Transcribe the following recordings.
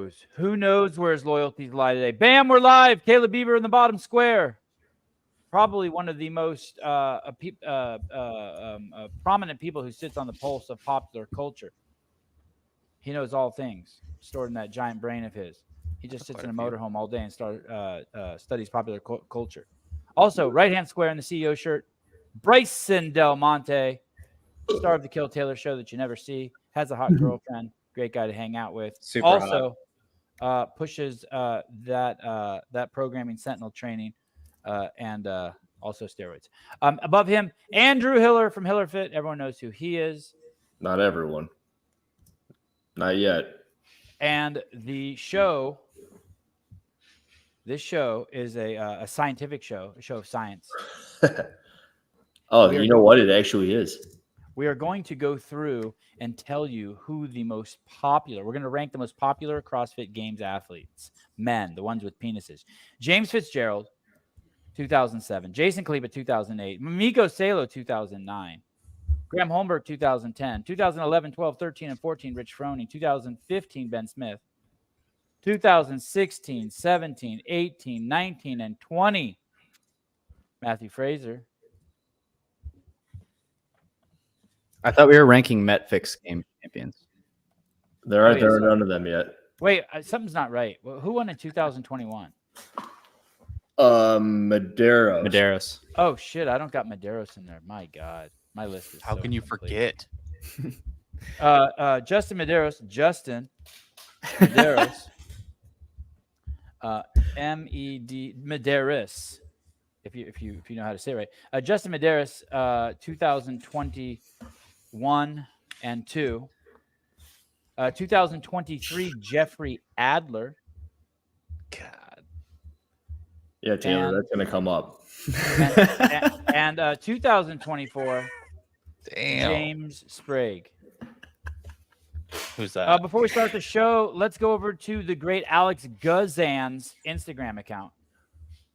knows? Who knows where his loyalties lie today? Bam, we're live. Caleb Bieber in the bottom square. Probably one of the most prominent people who sits on the pulse of popular culture. He knows all things stored in that giant brain of his. He just sits in a motorhome all day and studies popular culture. Also, right-hand square in the CEO shirt, Bryson Del Monte, star of the Kill Taylor show that you never see, has a hot girlfriend, great guy to hang out with. Super also, pushes that programming Sentinel training and also steroids. Above him, Andrew Hiller from BIRTHFIT. Everyone knows who he is. Not everyone. Not yet. And this show is a scientific show, a show of science. Oh, you know what? It actually is. We are going to go through and tell you who the most popular. We're going to rank the most popular CrossFit Games athletes, men, the ones with penises. James Fitzgerald, 2007. Jason Kleba, 2008. Miko Salo, 2009. Graham Holmberg, 2010. 2011, 12, 13, and 14, Rich Froning. 2015, Ben Smith. 2016, 17, 18, 19, and 20, Matthew Fraser. I thought we were ranking MetFix game champions. There aren't none of them yet. Wait, something's not right. Who won in 2021? Medeiros. Oh, shit. I don't got Medeiros in there. My God. My list is How can you forget? Justin Medeiros. Medeiros. If you know how to say it right. Justin Medeiros, 2021 and 2. 2023, Jeffrey Adler. God. Yeah, Taylor, that's going to come up. And 2024, Damn. James Sprague. Who's that? Before we start the show, let's go over to the great Alex Guzan's Instagram account.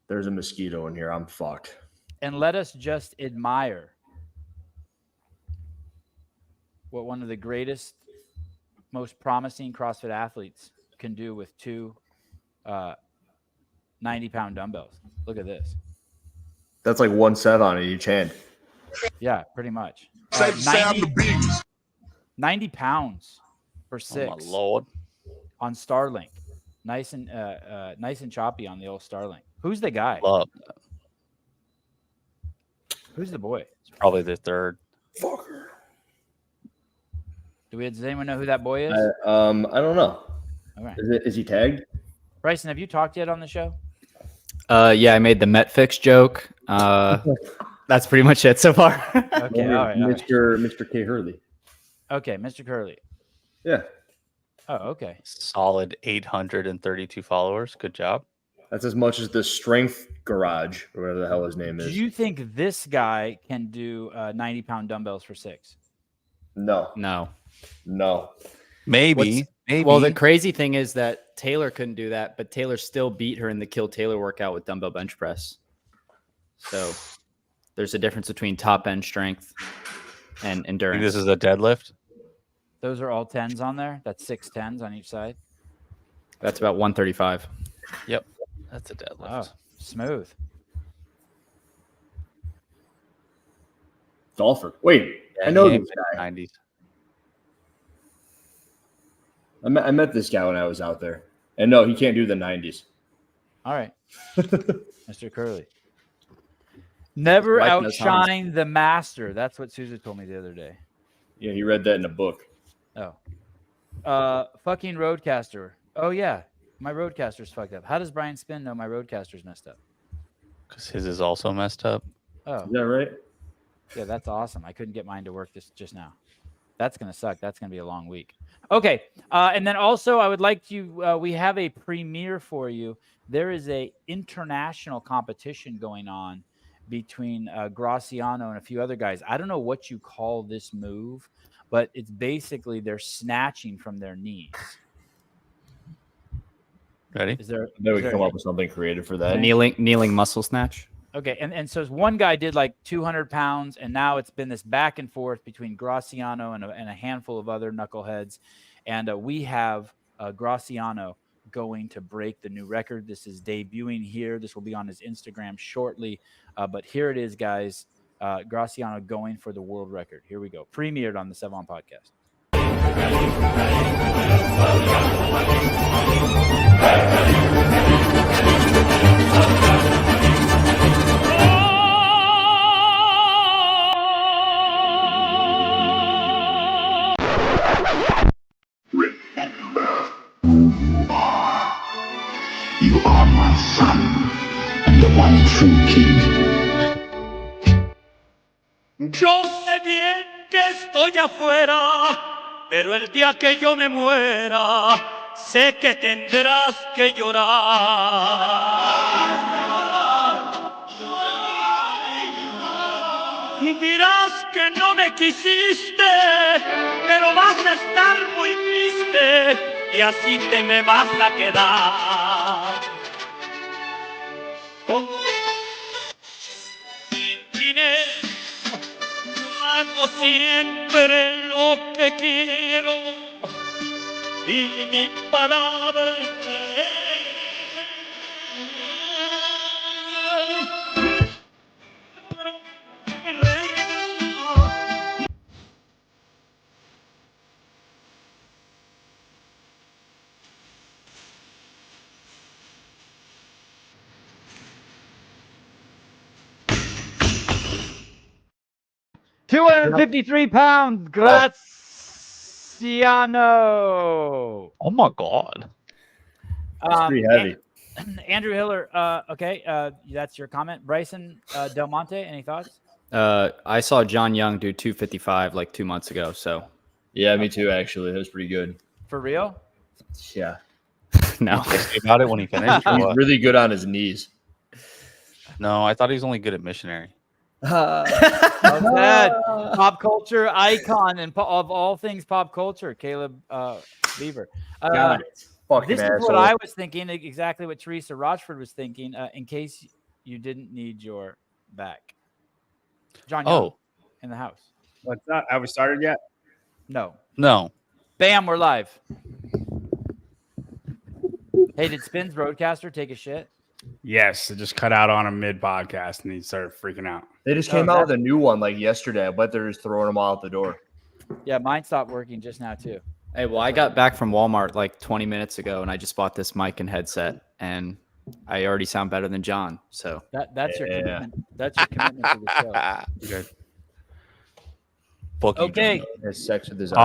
There's a mosquito in here. I'm fucked. And let us just admire what one of the greatest, most promising CrossFit athletes can do with two 90-pound dumbbells. Look at this. That's like 1 set on each hand. Yeah, pretty much. 90 pounds for 6. Oh my Lord. On Starlink. Nice and choppy on the old Starlink. Who's the guy? Love. Who's the boy? It's probably the third. Fucker. Does anyone know who that boy is? I don't know. Okay. Is he tagged? Bryson, have you talked yet on the show? Yeah, I made the MetFix joke. That's pretty much it so far. Okay, all right. Mr. K. Hurley. Okay, Mr. Curley. Yeah. Oh, okay. Solid 832 followers. Good job. That's as much as the Strength Garage, or whatever the hell his name is. Do you think this guy can do 90-pound dumbbells for 6? No. Maybe. Well, the crazy thing is that Taylor couldn't do that, but Taylor still beat her in the Kill Taylor workout with dumbbell bench press. So there's a difference between top end strength and endurance. This is a deadlift. Those are all 10s on there. That's 6 10s on each side. That's about 135. Yep. That's a deadlift. Oh, smooth. Golfer. Wait, Yeah, I know he this guy. 90s. I met this guy when I was out there. And no, he can't do the 90s. All right. Mr. Curley. Never outshine the master. That's what Susan told me the other day. Yeah, he read that in a book. Oh. Fucking Roadcaster. Oh, yeah. My Roadcaster's fucked up. How does Brian Spin know my Roadcaster's messed up? Because his is also messed up. Oh. Is that right? Yeah, that's awesome. I couldn't get mine to work just now. That's going to suck. That's going to be a long week. Okay. And then also I would like to, we have a premiere for you. There is a international competition going on between Graciano and a few other guys. I don't know what you call this move, but it's basically they're snatching from their knees. Ready? Maybe we can come up with something creative for that. Kneeling muscle snatch. Okay, and so one guy did like 200 pounds, and now it's been this back and forth between Graciano and a handful of other knuckleheads. And we have Graciano going to break the new record. This is debuting here. This will be on his Instagram shortly. But here it is, guys. Graciano going for the world record. Here we go. Premiered on the Sevon podcast. You are my son, and the one true king. Yo sé bien que estoy afuera, pero el día que yo me muera, sé que tendrás que llorar. Y dirás que no me quisiste, pero vas a estar muy triste y así te me vas a quedar. Con dinero hago siempre lo que quiero y mi palabra £253, Graciano. Oh my God. That's pretty heavy. Andrew Hiller, okay, that's your comment. Bryson Del Monte, any thoughts? I saw John Young do 255 like 2 months ago. So Yeah, me too. Actually, that was pretty good. For real? Yeah, no. About it when he finished. or he's what? really good on his knees. No, I thought he was only good at missionary. How's that? Pop culture icon and of all things pop culture, Caleb Beaver. God, fucking This is asshole. what I was thinking, exactly what Teresa Rochford was thinking, in case you didn't need your back. John Young in the house. What's up? Have we started yet? No. No. Bam, we're live. Hey, did Spins Roadcaster take a shit? Yes. It just cut out on him mid podcast and he started freaking out. They just came out with a new one like yesterday. I bet they're just throwing them all out the door. Yeah, mine stopped working just now too. Hey, well, I got back from Walmart like 20 minutes ago, and I just bought this mic and headset, and I already sound better than John. So That's your commitment. That's your commitment to the show. Good. Fuck you, Okay. John. Has sex with his eyes.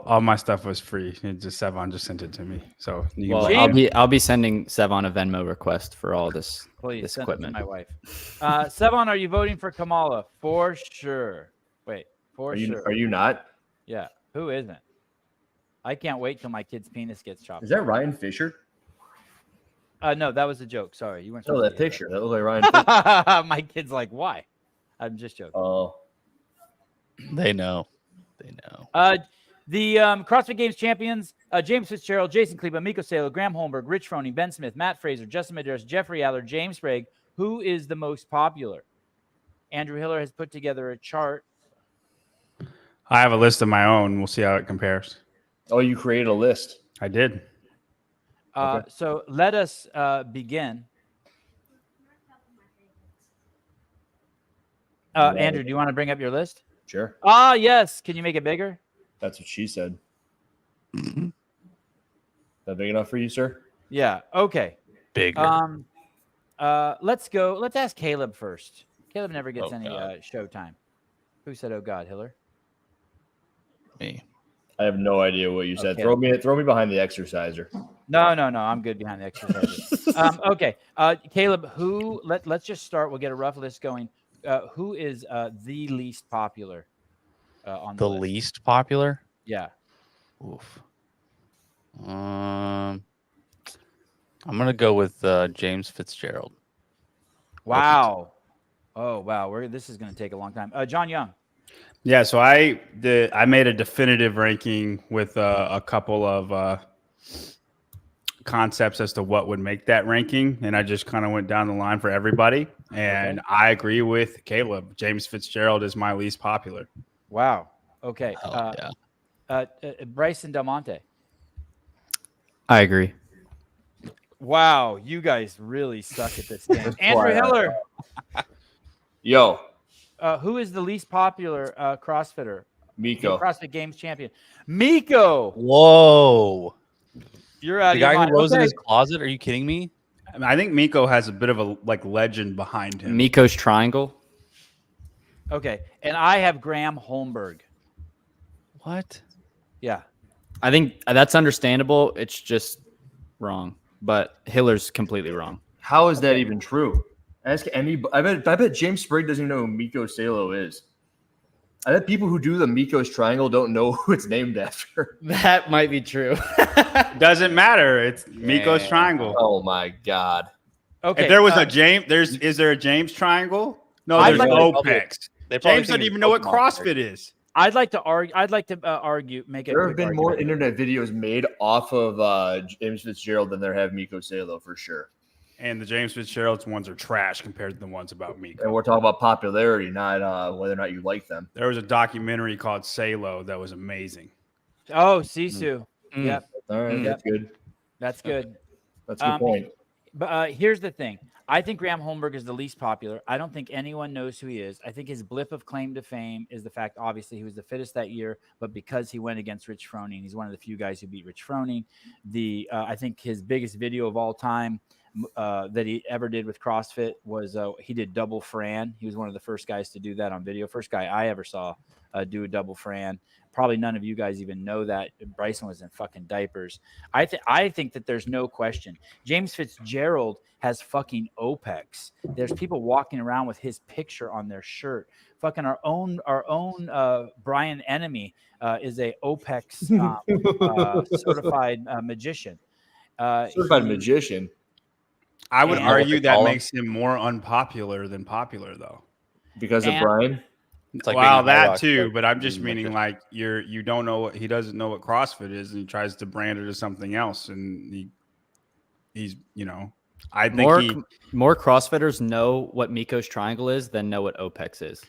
All my stuff was free. It just Sevon just sent it to me. So you can well, James- I'll be sending Sevon a Venmo request for all this Please this send it to equipment. my wife. Sevon, are you voting for Kamala? For sure. Wait, for sure. Are you not? Yeah. Who isn't? I can't wait till my kid's penis gets chopped. Is that Ryan Fisher? No, that was a joke. Sorry, you weren't. Oh, supposed that to hear picture. That looked like Ryan Fisher. that. My kid's like, why? I'm just joking. Oh, They know. They know. The CrossFit Games champions, James Fitzgerald, Jason Kleba, Miko Salo, Graham Holmberg, Rich Froning, Ben Smith, Matt Fraser, Justin Medeiros, Jeffrey Aller, James Sprague. Who is the most popular? Andrew Hiller has put together a chart. I have a list of my own. We'll see how it compares. oh, you created a list. I did. Okay. So let us begin. Andrew, do you want to bring up your list? Sure. Ah, yes. Can you make it bigger? That's what she said. Is that big enough for you, sir? Yeah. Okay. Bigger. Let's go. Let's ask Caleb first. Caleb never gets Oh, any God. show time. Who said, "Oh God, Hiller"? Me. I have no idea what you said. Okay. Throw me behind the exerciser. No. I'm good behind the exercises. Okay. Caleb, who? Let's just start. We'll get a rough list going. Who is the least popular on the The list? least popular? Yeah. Oof. I'm gonna go with James Fitzgerald. Wow. Oh wow. This is going to take a long time. John Young. Yeah, so I made a definitive ranking with a couple of concepts as to what would make that ranking, and I just kind of went down the line for everybody. And I agree with Caleb. James Fitzgerald is my least popular. Wow. Okay. Yeah. Bryson Del Monte. I agree. Wow, you guys really suck at this game. That's Andrew why I- Hiller, Yo, who is the least popular CrossFitter? Miko. CrossFit Games champion. Miko, Whoa. you're out The of your guy mind. who rose in Okay. his closet? Are you kidding me? I think Miko has a bit of a legend behind him. Miko's triangle. Okay, and I have Graham Holmberg. What? Yeah. I think that's understandable. It's just wrong. But Hiller's completely wrong. How is that even true? Ask any. I bet James Sprague doesn't even know who Miko Salo is. I bet people who do the Miko's Triangle don't know who it's named after. That might be true. Doesn't matter. It's Miko's triangle. Oh my god. Okay. If there was a James, is there a James triangle? No, I'd there's like- OPEX. They probably James think doesn't it's even know what Pokemon CrossFit is. I'd like to argue. Make it. There have been more internet videos made off of James Fitzgerald than there have Miko Salo for sure. And the James Fitzgerald's ones are trash compared to the ones about Miko. And we're talking about popularity, not whether or not you like them. There was a documentary called Salo that was amazing. Oh, Sisu. Mm. Yep, All right, Mm. that's good. that's good. That's a good point. But here's the thing. I think Graham Holmberg is the least popular. I don't think anyone knows who he is. I think his blip of claim to fame is the fact, obviously, he was the fittest that year, but because he went against Rich Froning, he's one of the few guys who beat Rich Froning. I think his biggest video of all time that he ever did with CrossFit was he did double Fran. He was one of the first guys to do that on video. First guy I ever saw do a double Fran. Probably none of you guys even know that. Bryson was in fucking diapers. I think that there's no question. James Fitzgerald has fucking OPEX. There's people walking around with his picture on their shirt. Fucking our own Brian Enemy is a OPEX certified magician. Certified magician. I would And- argue that Call him. makes him more unpopular than popular, though. Because of And- Brian. It's like Well, being a high that rock, too, but but I'm just being meaning like you don't know what he doesn't know what CrossFit is, and he tries to brand it as something else, and he's I think More CrossFitters know what Miko's triangle is than know what OPEX is.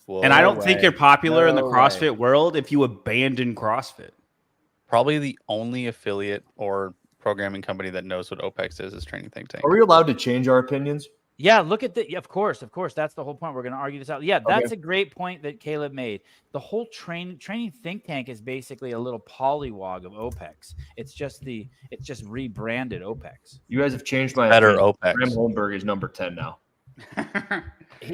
Whoa, and I don't think you're popular in the No CrossFit world if you abandon CrossFit. probably the only affiliate or programming company that knows what OPEX is Training Think Tank. Are we allowed to change our opinions? Yeah, look at the. Of course. That's the whole point. We're going to argue this out. Yeah, that's a great point that Caleb made. The whole training think tank is basically a little pollywog of OPEX. It's just rebranded OPEX. You guys have changed my Better opinion. OPEX. Graham Holmberg is number 10 now.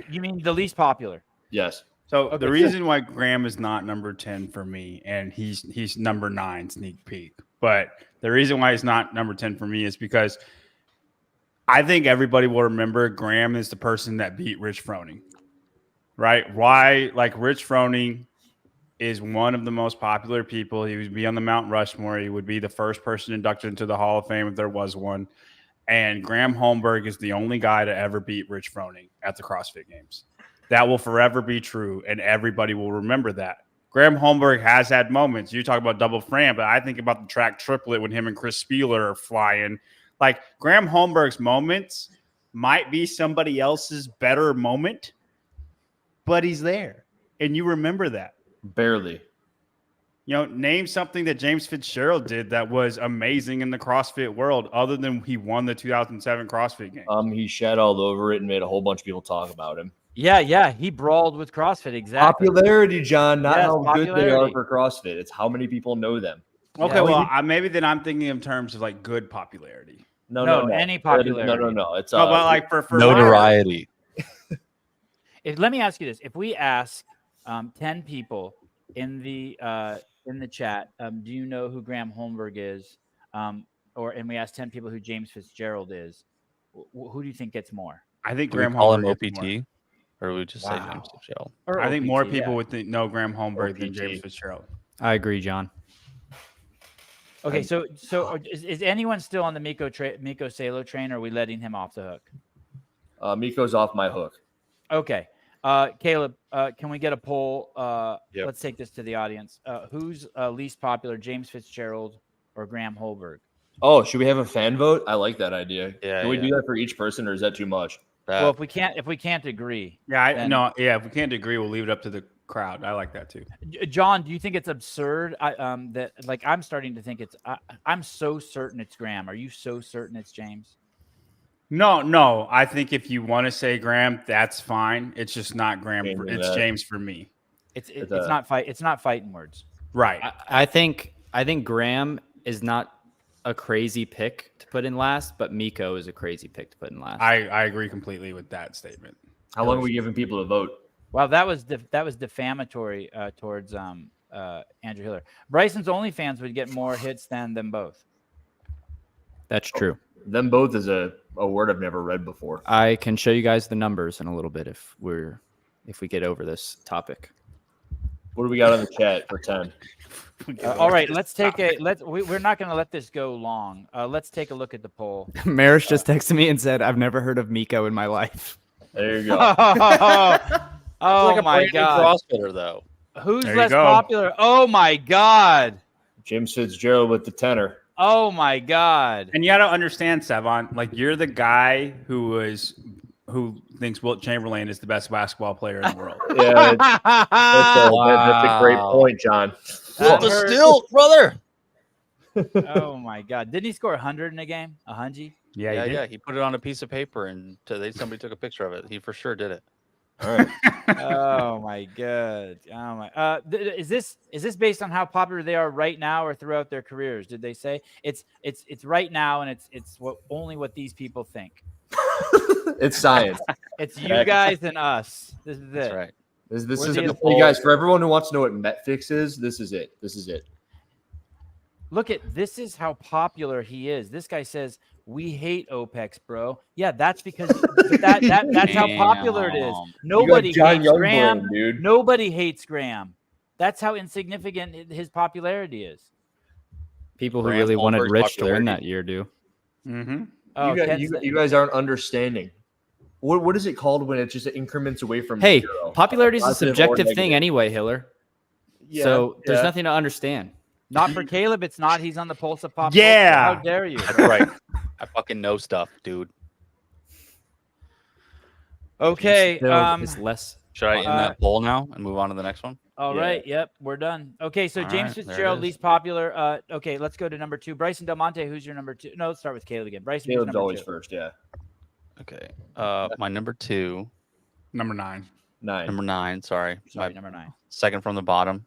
You mean the least popular? Yes. So Okay, the so- reason why Graham is not number 10 for me, and he's number 9 sneak peek, but the reason why he's not number 10 for me is because I think everybody will remember Graham is the person that beat Rich Froning, right? Why? Like Rich Froning is one of the most popular people. He would be on the Mount Rushmore. He would be the first person inducted into the Hall of Fame if there was one. And Graham Holmberg is the only guy to ever beat Rich Froning at the CrossFit Games. That will forever be true, and everybody will remember that. Graham Holmberg has had moments. You talk about double Fran, but I think about the track triplet when him and Chris Spieler are flying. Like Graham Holmberg's moments might be somebody else's better moment, but he's there, and you remember that. Barely. Name something that James Fitzgerald did that was amazing in the CrossFit world, other than he won the 2007 CrossFit Games. He shed all over it and made a whole bunch of people talk about him. Yeah. He brawled with CrossFit. Exactly. Popularity, John, not Yes, how good they are popularity. for CrossFit. It's how many people know them. Okay, Yeah. well, maybe then I'm thinking in terms of like good popularity. No, any popularity. No. It's No, but like for Notoriety. Let me ask you this: if we ask 10 people in the chat, do you know who Graham Holmberg is? And we ask 10 people who James Fitzgerald is. Who do you think gets more? I think Do we Graham call him Holmberg gets more. OPT? Or do we just say Wow. James Fitzgerald? Or I think OPT, more yeah. people would know Graham Holmberg than OPT. James Fitzgerald. I agree, John. Okay, so is anyone still on the Miko Salo train, or are we letting him off the hook? Miko's off my hook. Okay. Caleb, can we get a poll? Yep. Let's take this to the audience. Who's least popular, James Fitzgerald or Graham Holmberg? Oh, should we have a fan vote? I like that idea. Yeah, Can we yeah. do that for each person, or is that too much? Well, if we can't agree, Yeah, Then- no, yeah. If we can't agree, we'll leave it up to the crowd. I like that too. John, do you think it's absurd? That like I'm starting to think it's. I'm so certain it's Graham. Are you so certain it's James? No. I think if you want to say Graham, that's fine. It's just not Graham. James, It's James for me. It's not fight. It's not fighting words. Right. I think Graham is not a crazy pick to put in last, but Miko is a crazy pick to put in last. I agree completely with that statement. How long are we giving people to vote? Wow, that was defamatory towards Andrew Hiller. Bryson's OnlyFans would get more hits than them both. That's true. Them both is a word I've never read before. I can show you guys the numbers in a little bit if we get over this topic. What do we got on the chat for 10? All right, let's take we're not going to let this go long. Let's take a look at the poll. Marish just texted me and said, "I've never heard of Miko in my life." There you go. Oh like a my brand new god. CrossFitter though. Who's There you less go. popular? Oh my god. James Fitzgerald with the tenor. Oh my god. And you got to understand, Savon, like you're the guy who thinks Wilt Chamberlain is the best basketball player in the world. Yeah, that's a great point, John. That The hurt. still, brother. Oh my god. Didn't he score 100 in a game? A hundred? Yeah. He put it on a piece of paper and somebody took a picture of it. He for sure did it. All right. Oh my god. Oh my. Is this based on how popular they are right now or throughout their careers? Did they say it's right now and it's what these people think? It's science. It's you guys and us. This is it. That's right. This We're is the it. You guys, for everyone who wants to know what Metfix is, this is it. This is it. Look at this is how popular he is. This guy says we hate OPEX, bro. Yeah, that's because that's how popular it is. Nobody hates Graham. dude. Nobody hates Graham. That's how insignificant his popularity is. People who Graham really wanted Holmberg's Rich to win popularity. that year do. Mm-hmm. Oh, You guys aren't understanding. What is it called when it's just increments away from Hey, zero? popularity is a Positive or subjective thing negative. anyway, Hiller. Yeah, So there's yeah. nothing to understand. Not for Caleb. It's not. He's on the pulse of pop. Yeah. Culture. How dare you? That's right. I fucking know stuff, dude. Okay. Still is less. Should I end that poll now and move on to the next one? All Yeah. right. Yep. We're done. Okay. So All James right, there it Fitzgerald, is. least popular. Okay. Let's go to number 2. Bryson Del Monte. Who's your number 2? No, let's start with Caleb again. Bryson. who's Caleb's number always 2? first. Yeah. Okay. My number 2, Number 9. 9. number 9. Sorry, Sorry, my number 9. second from the bottom.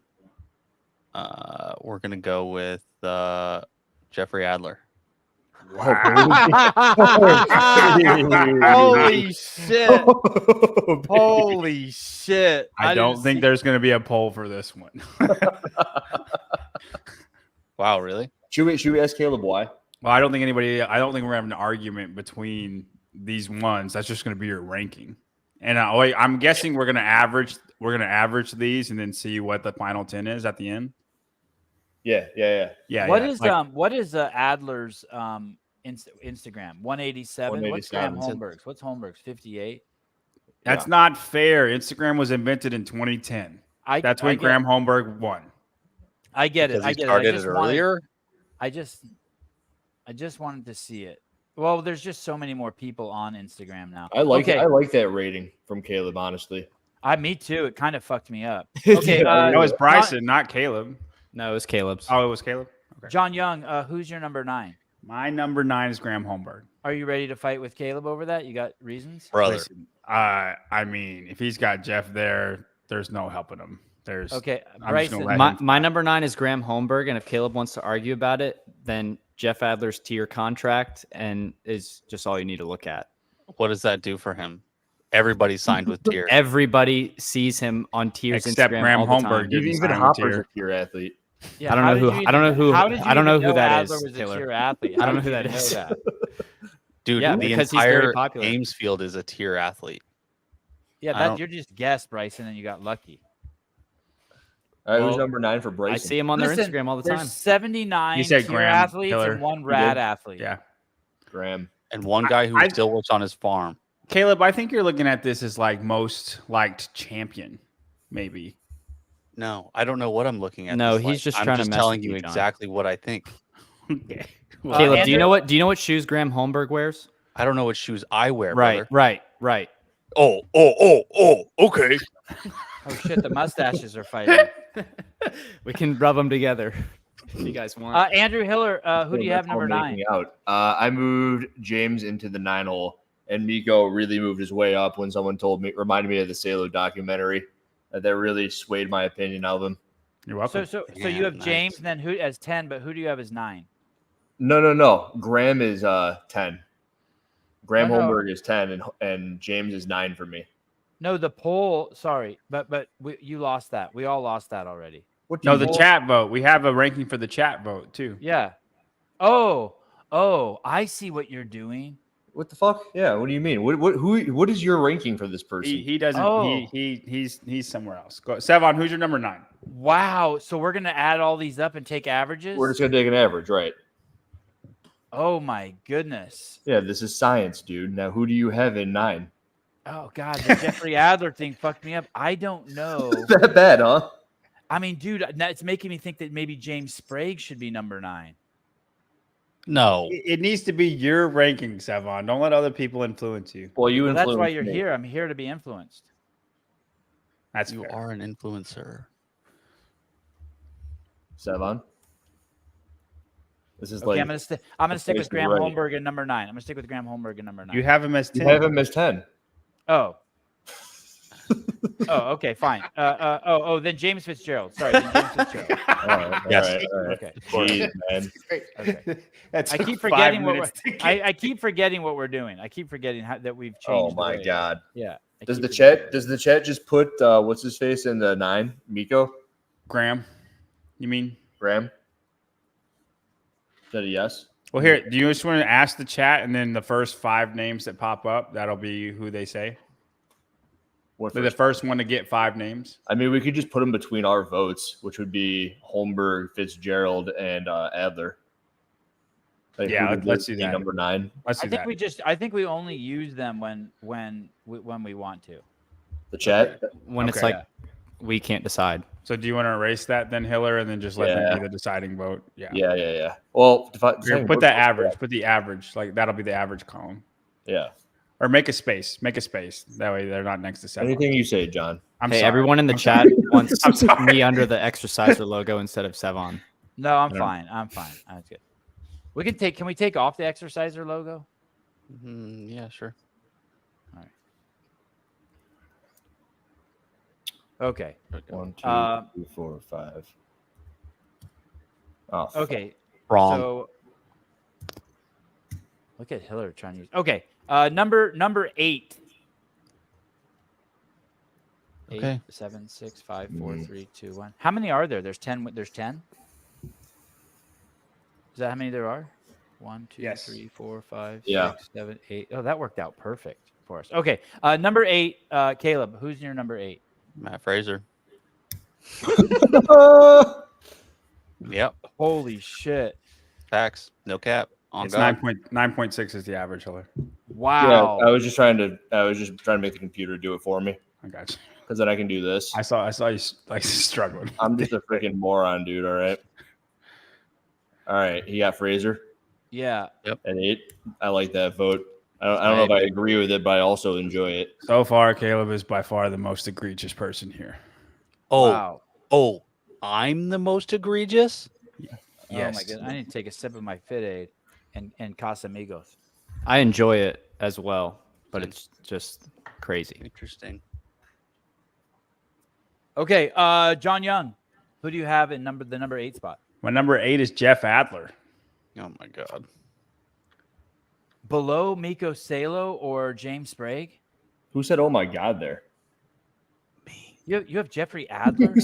We're gonna go with Jeffrey Adler. Holy shit! Holy shit! I don't didn't think see- there's going to be a poll for this one. Wow, really? Should we ask Caleb why? Well, I don't think we're having an argument between these ones. That's just going to be your ranking. And I'm guessing we're going to average these and then see what the final 10 is at the end. Yeah. Yeah. What yeah. is Like, what is Adler's Instagram? 187. What's Graham 187. Holmberg's? What's Holmberg's? 58. that's not fair. Instagram was invented in 2010. That's when Graham Holmberg won. I get it. Because I he get started it. it earlier. I just wanted to see it. Well, there's just so many more people on Instagram now. I like Okay. I like that rating from Caleb, honestly. Me too. It kind of fucked me up. Okay. No, it's Bryson, not Caleb. No, it was Caleb's. Oh, it was Caleb. Okay. John Young, who's your number 9? My number 9 is Graham Holmberg. Are you ready to fight with Caleb over that? You got reasons? Brother. Listen, I mean, if he's got Jeff there, there's no helping him. There's Okay, I'm just gonna Bryson. let My number 9 is Graham Holmberg, and if Caleb wants to argue about it, then Jeff Adler's tier contract and is just all you need to look at. What does that do for him? Everybody signed with tier. Everybody sees him on tiers Except Instagram Graham all the Holmberg time. didn't Even sign with Hopper's tier. a pure athlete. Yeah, I don't how know did who- you I don't know even- who- how did you I don't know even who that Adler is, was a Taylor. tier athlete? I How don't know did who you that even is. know that? Dude, Yeah, the because he's very entire popular. Ames field is a tier athlete. Yeah, I that don't- you're just guessed, Bryson, and you got lucky. All right, who's Well, number 9 for Bryson? I see him on their Listen, Instagram all the There's time. 79 You said tier Graham, athletes Hiller. and 1 You rad did? athlete. Yeah. Graham. And one guy who I- still works on his farm. Caleb, I think you're looking at this as like most liked champion, maybe. No, I don't know what I'm looking at. No, this he's like. just I'm trying to just mess telling with you you, John. exactly what I think. Okay. Caleb, do you Andrew- know what shoes Graham Holmberg wears? I don't know what shoes I wear, Right, brother. right. Oh, okay. Oh shit, the mustaches are fighting. We can rub them together if you guys want. Andrew Hiller, who do you have number 9? Out. I moved James into the 9 hole, and Miko really moved his way up when someone reminded me of the Salo documentary. That really swayed my opinion of him. You're welcome. So you have James, and then who as 10, but who do you have as 9? No. Graham is 10. Graham No. Holmberg is 10, and James is 9 for me. No, the poll. Sorry, but you lost that. We all lost that already. No, the chat vote. We have a ranking for the chat vote too. Yeah. Oh, I see what you're doing. What the fuck? Yeah. What do you mean? What is your ranking for this person? He doesn't. Oh. He's somewhere else. Go, Sevon. Who's your number 9? Wow. So we're gonna add all these up and take averages. We're just gonna take an average, right? Oh my goodness. Yeah, this is science, dude. Now, who do you have in 9? Oh god, the Jeffrey Adler thing fucked me up. I don't know. That bad, huh? I mean, dude, it's making me think that maybe James Sprague should be number 9. No. It needs to be your ranking, Sevon. Don't let other people influence you. Well, Well, that's why you're here. I'm here to be influenced. That's You fair. are an influencer. Sevon. This is Okay, like I'm gonna stick with basically Graham right. Holmberg at number 9. I'm gonna stick with Graham Holmberg at number 9. You have him as you 10. have him as 10. Oh. Oh, okay, fine. Then James Fitzgerald. Sorry, then James Fitzgerald. All right, Yes. all right. Okay. Jeez, man. Okay. That's I keep forgetting what we're. I keep forgetting what we're doing. I keep forgetting that we've changed. Oh the my way. god. Yeah. I Does keep the forgetting. chat does the chat just put what's his face in the 9? Miko? Graham. You mean? Graham? Is that a yes? Well, here. Do you just want to ask the chat, and then the first 5 names that pop up, that'll be who they say? What They're the first one to get 5 names. I mean, we could just put them between our votes, which would be Holmberg, Fitzgerald, and Adler. Like, Yeah, who would let's do be that. Number 9. Let's do that. I think we only use them when we want to. The chat. When it's Okay. like we can't decide. So do you want to erase that then, Hiller, and then just let them Yeah. be the deciding vote? Yeah. Yeah. Well, Here, put that average. Put the average. Like that'll be the average column. Yeah. Or make a space. Make a space. That way they're not next to 7. Anything you say, John. I'm Hey, sorry. everyone in the I'm chat wants I'm sorry. me under the exerciser logo instead of Sevon. No, I'm fine. That's good. Can we take off the exerciser logo? Yeah, sure. Okay. 1, 2, Uh, 3, 4, 5. Oh, Okay. Wrong. So look at Hiller trying to use. Okay. Number 8. Okay. 8, 7, 6, 5, 4, 3, 2, 1. How many are there? There's 10. There's 10. Is that how many there are? 1, 2, Yes. 3, 4, 5, Yeah. 6, 7, 8. Oh, that worked out perfect for us. Okay. Number 8, Caleb. Who's your number 8? Matt Fraser. Yep. Holy shit. Facts. No cap. On It's God. 9.6 is the average, Hiller. Wow. Yeah, I was just trying to make the computer do it for me I got you. because then I can do this. I saw you like struggling. I'm just a freaking moron, dude. All right. He got Fraser Yeah. at 8. I like that vote. I don't know if I agree with it, but I also enjoy it. So far, Caleb is by far the most egregious person here. Oh, Wow. oh, I'm the most egregious? Oh my Yes. goodness. I need to take a sip of my Fit Aid and Casamigos. I enjoy it as well, but it's just crazy. Interesting. Okay. John Young. Who do you have in the number 8 spot? My number 8 is Jeff Adler. Oh my God. Below Miko Salo or James Sprague? Who said, "Oh my God"? There. You have Jeffrey Adler?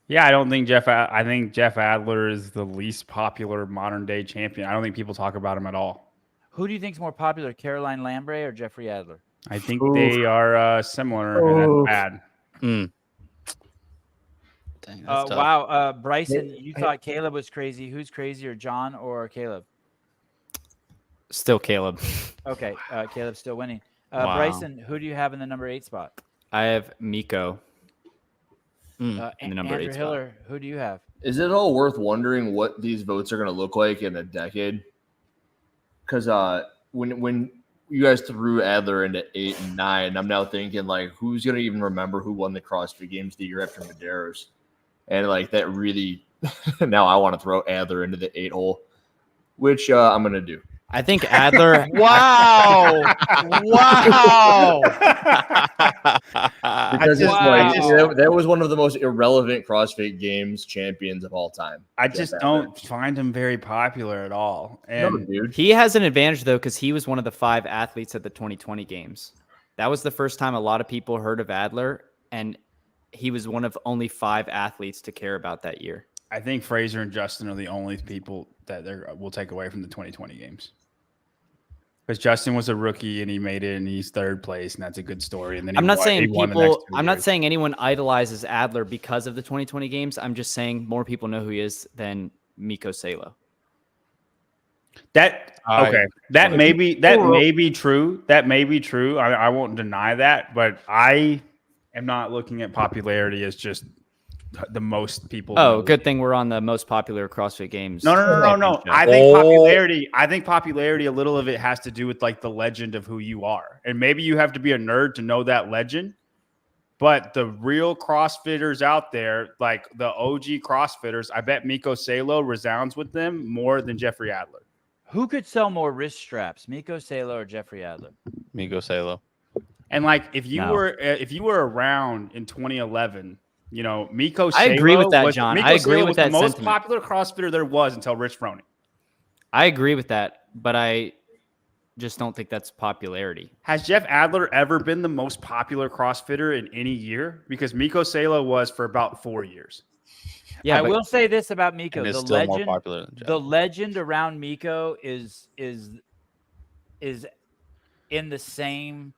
Yeah, I think Jeff Adler is the least popular modern day champion. I don't think people talk about him at all. Who do you think is more popular, Caroline Lambre or Jeffrey Adler? I think Oof. they are similar, and Oof. that's bad. Dang, that's tough. Wow. Bryson, you thought Caleb was crazy. Who's crazier, John or Caleb? Still Caleb. Okay. Caleb's still winning. Wow. Bryson, who do you have in the number 8 spot? I have Miko. In the number Andrew 8 spot. Hiller, who do you have? Is it all worth wondering what these votes are going to look like in a decade? Because when you guys threw Adler into 8 and 9. I'm now thinking, like, who's going to even remember who won the CrossFit Games the year after Medeiros? And, like, that really – now I want to throw Adler into the 8 hole, which I'm going to do. I think Adler. Wow. Wow. Because it's like Wow. that was one of the most irrelevant CrossFit Games champions of all time. I Jeff just Adler. don't find him very popular at all. No, And dude. He has an advantage though, because he was one of the 5 athletes at the 2020 games. That was the first time a lot of people heard of Adler, and he was one of only 5 athletes to care about that year. I think Fraser and Justin are the only people that will take away from the 2020 games. Because Justin was a rookie and he made it and he's 3rd place, and that's a good story. And then I'm not he saying won the next people. 2 I'm not years. saying anyone idolizes Adler because of the 2020 games. I'm just saying more people know who he is than Miko Salo. That okay. That But may be true. That may be true. I won't deny that, but I am not looking at popularity as just the most people. Oh, know. good thing we're on the most popular CrossFit games. No. I think popularity. I think popularity. A little of it has to do with like the legend of who you are, and maybe you have to be a nerd to know that legend. But the real CrossFitters out there, like the OG CrossFitters, I bet Miko Salo resounds with them more than Jeffrey Adler. Who could sell more wrist straps, Miko Salo or Jeffrey Adler? Miko Salo. And like if you No. were around in 2011, you know, Miko I agree with that, was, John. Miko I agree Salo with was that the most sentiment. popular CrossFitter there was until Rich Froning. I agree with that, but I just don't think that's popularity. Has Jeff Adler ever been the most popular CrossFitter in any year? Because Miko Salo was for about 4 years. Yeah, I but will say this about Miko: And is the still more legend, popular than Jeff. the legend around Miko is in the same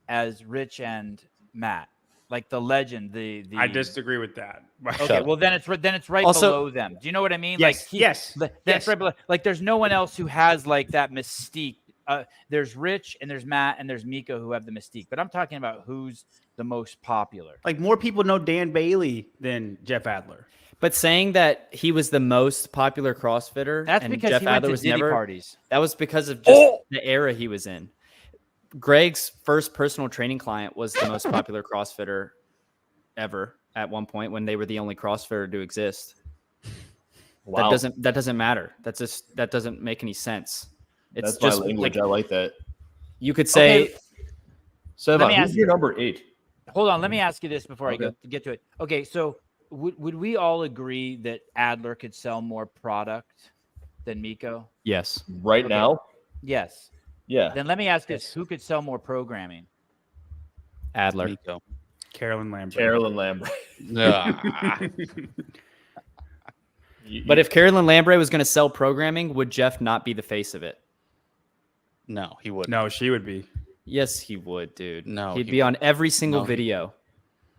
as Rich and Matt. Like the legend, the I disagree with that. Okay, Shut well then it's right Also- below them. Do you know what I mean? Yes, like yes, that's yes. right below. Like there's no one else who has like that mystique. There's Rich and there's Matt and there's Miko who have the mystique. But I'm talking about who's the most popular. Like more people know Dan Bailey than Jeff Adler. But saying that he was the most popular CrossFitter, That's and because Jeff he went Adler to was Diddy never. parties. That was because of just the era he was in. Greg's first personal training client was the most popular CrossFitter ever at one point when they were the only CrossFitter to exist. Wow. That doesn't matter. That doesn't make any sense. It's That's my just language. like I like that. you could say. Okay. Seva, Let me who's ask your number 8? Hold on, let me ask you this before Okay. I get to it. Okay, so would we all agree that Adler could sell more product than Miko? Yes. Right now? Yes. Yeah. Then let me ask this: who could sell more programming? Adler. Miko. Carolyn Lambert. Carolyn Lambert. Ah. But if Carolyn Lambre was going to sell programming, would Jeff not be the face of it? No, he wouldn't. No, she would be. Yes, he would, dude. No, he'd he be on every single No, he- video,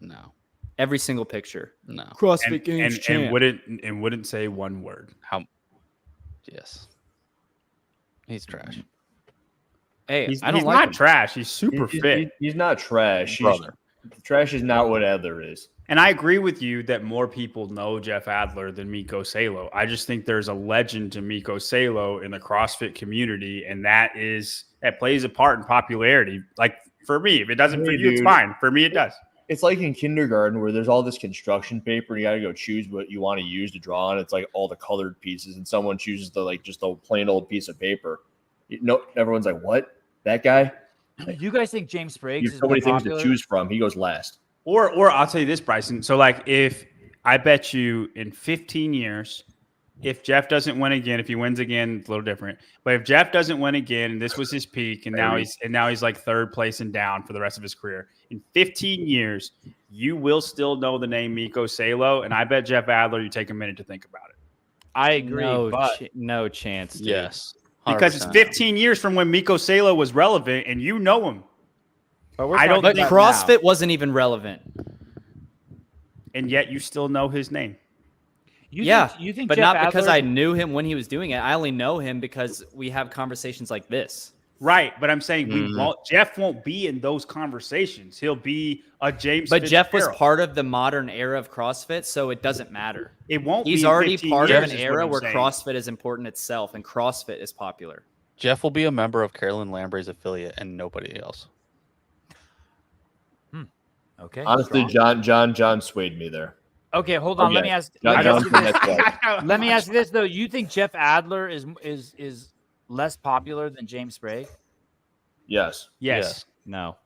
No. every single picture. No. CrossFit And wouldn't say one word. How? Yes. He's trash. Hey, He's, I don't he's like not him. trash. He's super fit. He's not trash. Brother. Trash is not what Adler is. And I agree with you that more people know Jeff Adler than Miko Salo. I just think there's a legend to Miko Salo in the CrossFit community, and that plays a part in popularity. Like for me, if it doesn't for Hey, you, it's dude. fine. For me, it does. It's like in kindergarten where there's all this construction paper and you got to go choose what you want to use to draw on. It's like all the colored pieces, and someone chooses just a plain old piece of paper. Everyone's like, "What? That guy?" Do you guys think James Spriggs There's is so more many things popular? to choose from. He goes last. Or I'll tell you this, Bryson. So like if I bet you in 15 years, if Jeff doesn't win again, if he wins again, it's a little different. But if Jeff doesn't win again, and this was his peak, and now he's like 3rd place and down for the rest of his career. In 15 years, you will still know the name Miko Salo, and I bet Jeff Adler, you take a minute to think about it. I agree, but No chance. Dude. Yes. Because it's 100%. 15 years from when Miko Salo was relevant, and you know him. I don't But think CrossFit wasn't even relevant. and yet you still know his name. you think but Jeff not because Adler- I knew him when he was doing it. I only know him because we have conversations like this. Right, but I'm saying Jeff won't be in those conversations. He'll be a James. But Jeff was Fitzgerald. part of the modern era of CrossFit, so it doesn't matter. It won't. He's be in already 15 part of years an is what era I'm where saying. CrossFit is important itself, and CrossFit is popular. Jeff will be a member of Carolyn Lambrey's affiliate and nobody else. Okay. Honestly, strong. John swayed me there. Okay, hold on. Let me ask. John Let me ask you this. Johnson, Let me ask you this though. You think Jeff Adler is less popular than James Sprague? Yes. Yes. No.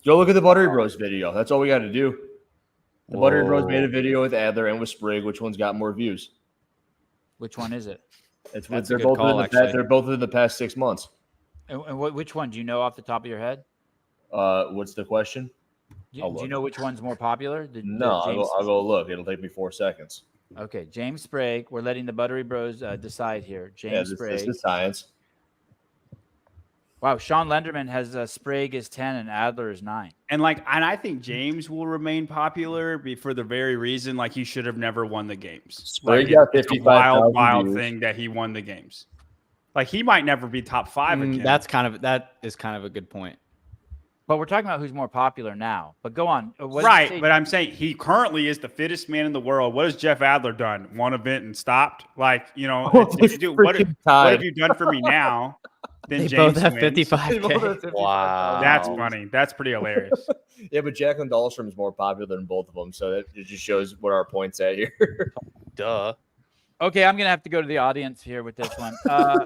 Go look at the Buttery Bros video. That's all we got to do. The Buttery Bros Whoa. made a video with Adler and with Sprague. Which one's got more views? Which one is it? It's That's a they're good both call, in the actually. past, they're both in the past 6 months. And which one? Do you know off the top of your head? What's the question? Do I'll you look. know which one's more popular? No, I'll go look. It'll take me 4 seconds. Okay, James Sprague. We're letting the Buttery Bros decide here. Yeah, James this Sprague. is science. Wow, Sean Lenderman has Sprague is 10 and Adler is 9. And I think James will remain popular for the very reason he should have never won the games. Sprague got it's a 55,000 wild views. thing that he won the games. He might never be top 5 again. That is kind of a good point. But we're talking about who's more popular now. But go on. What did you right, say? but I'm saying he currently is the fittest man in the world. What has Jeff Adler done? One event and stopped? What have you done for me now? Then They James both have wins. 55K. Wow. That's funny. That's pretty hilarious. Yeah, but Jacqueline Dahlstrom is more popular than both of them, so it just shows what our point's at here. Duh. Okay, I'm gonna have to go to the audience here with this one.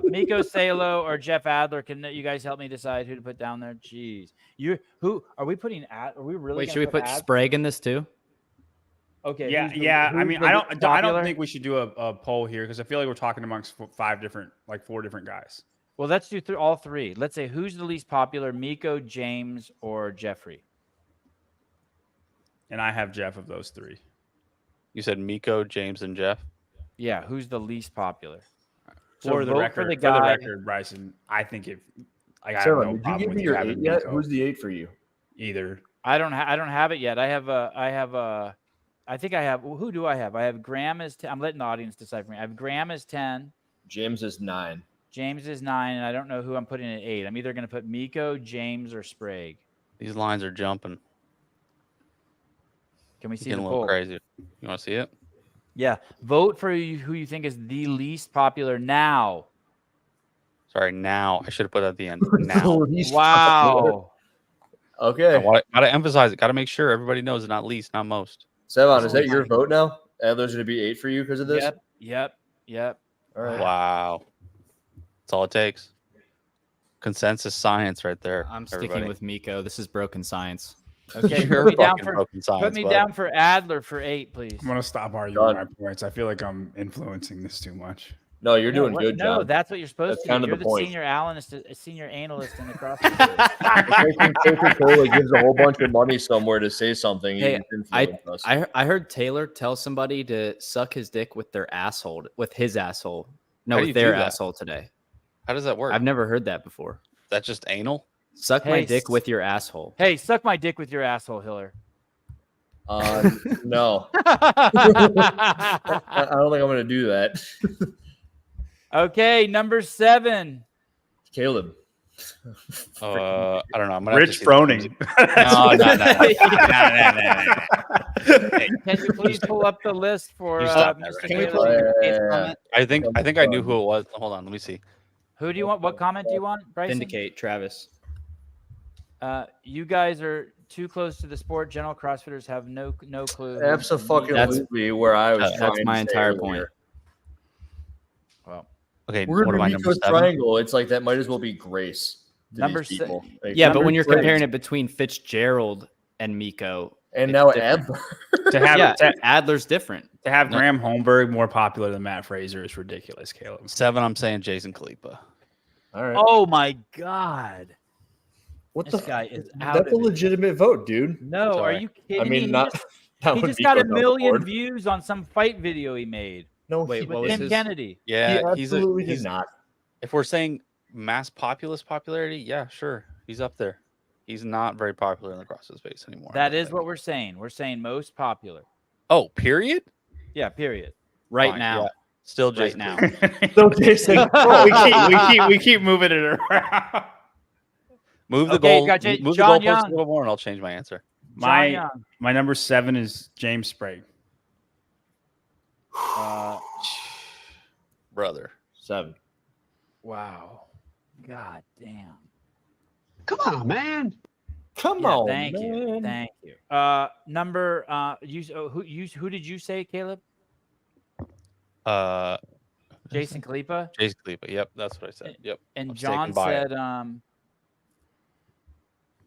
Miko Salo or Jeff Adler? Can you guys help me decide who to put down there? Jeez, who are we putting at? Are we really? Wait, gonna should we put Ad- Sprague in this too? Okay. Yeah. I mean, I don't think we should do a poll here because I feel like we're talking amongst 4 different guys. Well, let's do all 3. Let's say who's the least popular: Miko, James, or Jeffrey. And I have Jeff of those 3. You said Miko, James, and Jeff. Yeah, who's the least popular? For the vote record, Bryson, I think I have Sarah, no did you problem give with me you your having 8 yet? Miko Who's the 8 for you? either. I don't have it yet. I think I have. Who do I have? I have Graham as 10. I'm letting the audience decide for me. I have Graham as 10. James is 9. James is 9, and I don't know who I'm putting at 8. I'm either going to put Miko, James, or Sprague. These lines are jumping. Can we see Getting the a little poll? crazy. You want to see it? Yeah. Vote for who you think is the least popular now. Sorry, now. I should have put it at the end. Now. Wow. Okay. Gotta emphasize it. Gotta make sure everybody knows it's not least, not most. Sevon, is that your vote now? Adler's going to be 8 for you because of this? Yep. All right. Wow. That's all it takes. Consensus science right there. I'm sticking everybody. with Miko. This is broken science. Okay. You're Put me down fucking for broken science, put me bud. down for Adler for 8, please. I'm gonna stop arguing Done. my points. I feel like I'm influencing this too much. No, you're doing good, No, John. that's what you're supposed That's to kind do. of You're the point. senior analyst in the CrossFit. Coca-Cola gives a whole bunch of money somewhere to say something. Hey, you can influence us. I heard Taylor tell somebody to suck his dick with their asshole, with his asshole. No, How do with you their do that? asshole today. How does that work? I've never heard that before. That's just anal? Suck my Hey, dick with your asshole. Hey, suck my dick with your asshole, Hiller. No, I don't think I'm going to do that. Okay, number 7. Caleb. I don't know. I'm gonna Rich have to see the Froning. No. Hey, can you please pull up the list for You stop that Mr. right Can we Taylor? pull I think I knew who it was. Hold on, let me see. Who do you want? What comment do you want, Bryson? Vindicate Travis. You guys are too close to the sport. General CrossFitters have no clue. Absolutely, where I was trying That's my to entire say point. earlier. Well, Okay, We're what am I, going to number 7? triangle. It's like that might as well be Grace. to Number these people. Like, Yeah, but Number when you're six. comparing it between Fitzgerald and Miko, and it's now different. Adler. to have yeah, to, Adler's different. to have Graham Holmberg more popular than Matt Fraser is ridiculous, Caleb. 7, I'm saying Jason Khalipa. All right. oh my God, what this the guy is out. That's of a it. legitimate vote, dude. No, Sorry. are you kidding I me? mean, not. He just got 1,000,000 views on some fight video he made No, Wait, he what with was Tim his- Kennedy. Yeah, he absolutely he's did not. If we're saying mass populace popularity, yeah, sure. He's up there. He's not very popular in the CrossFit space anymore. That is what we're saying. We're saying most popular. Oh, period? Yeah, period. Right Fine, now. yeah. Still Right Jason now. Khalipa. So Jason, we keep moving it around. Move the Okay, goal. gotcha. Move John the goalpost Young. a little more, and I'll change my answer. John My Young. my number 7 is James Sprague. Uh, Brother. 7. wow. God damn. Come on, man. Come Yeah, on, thank man. you. Thank you. Who did you say, Caleb? Jason Khalipa? Jason Khalipa. Yep, that's what I said. Yep. And I'm John sticking by it. said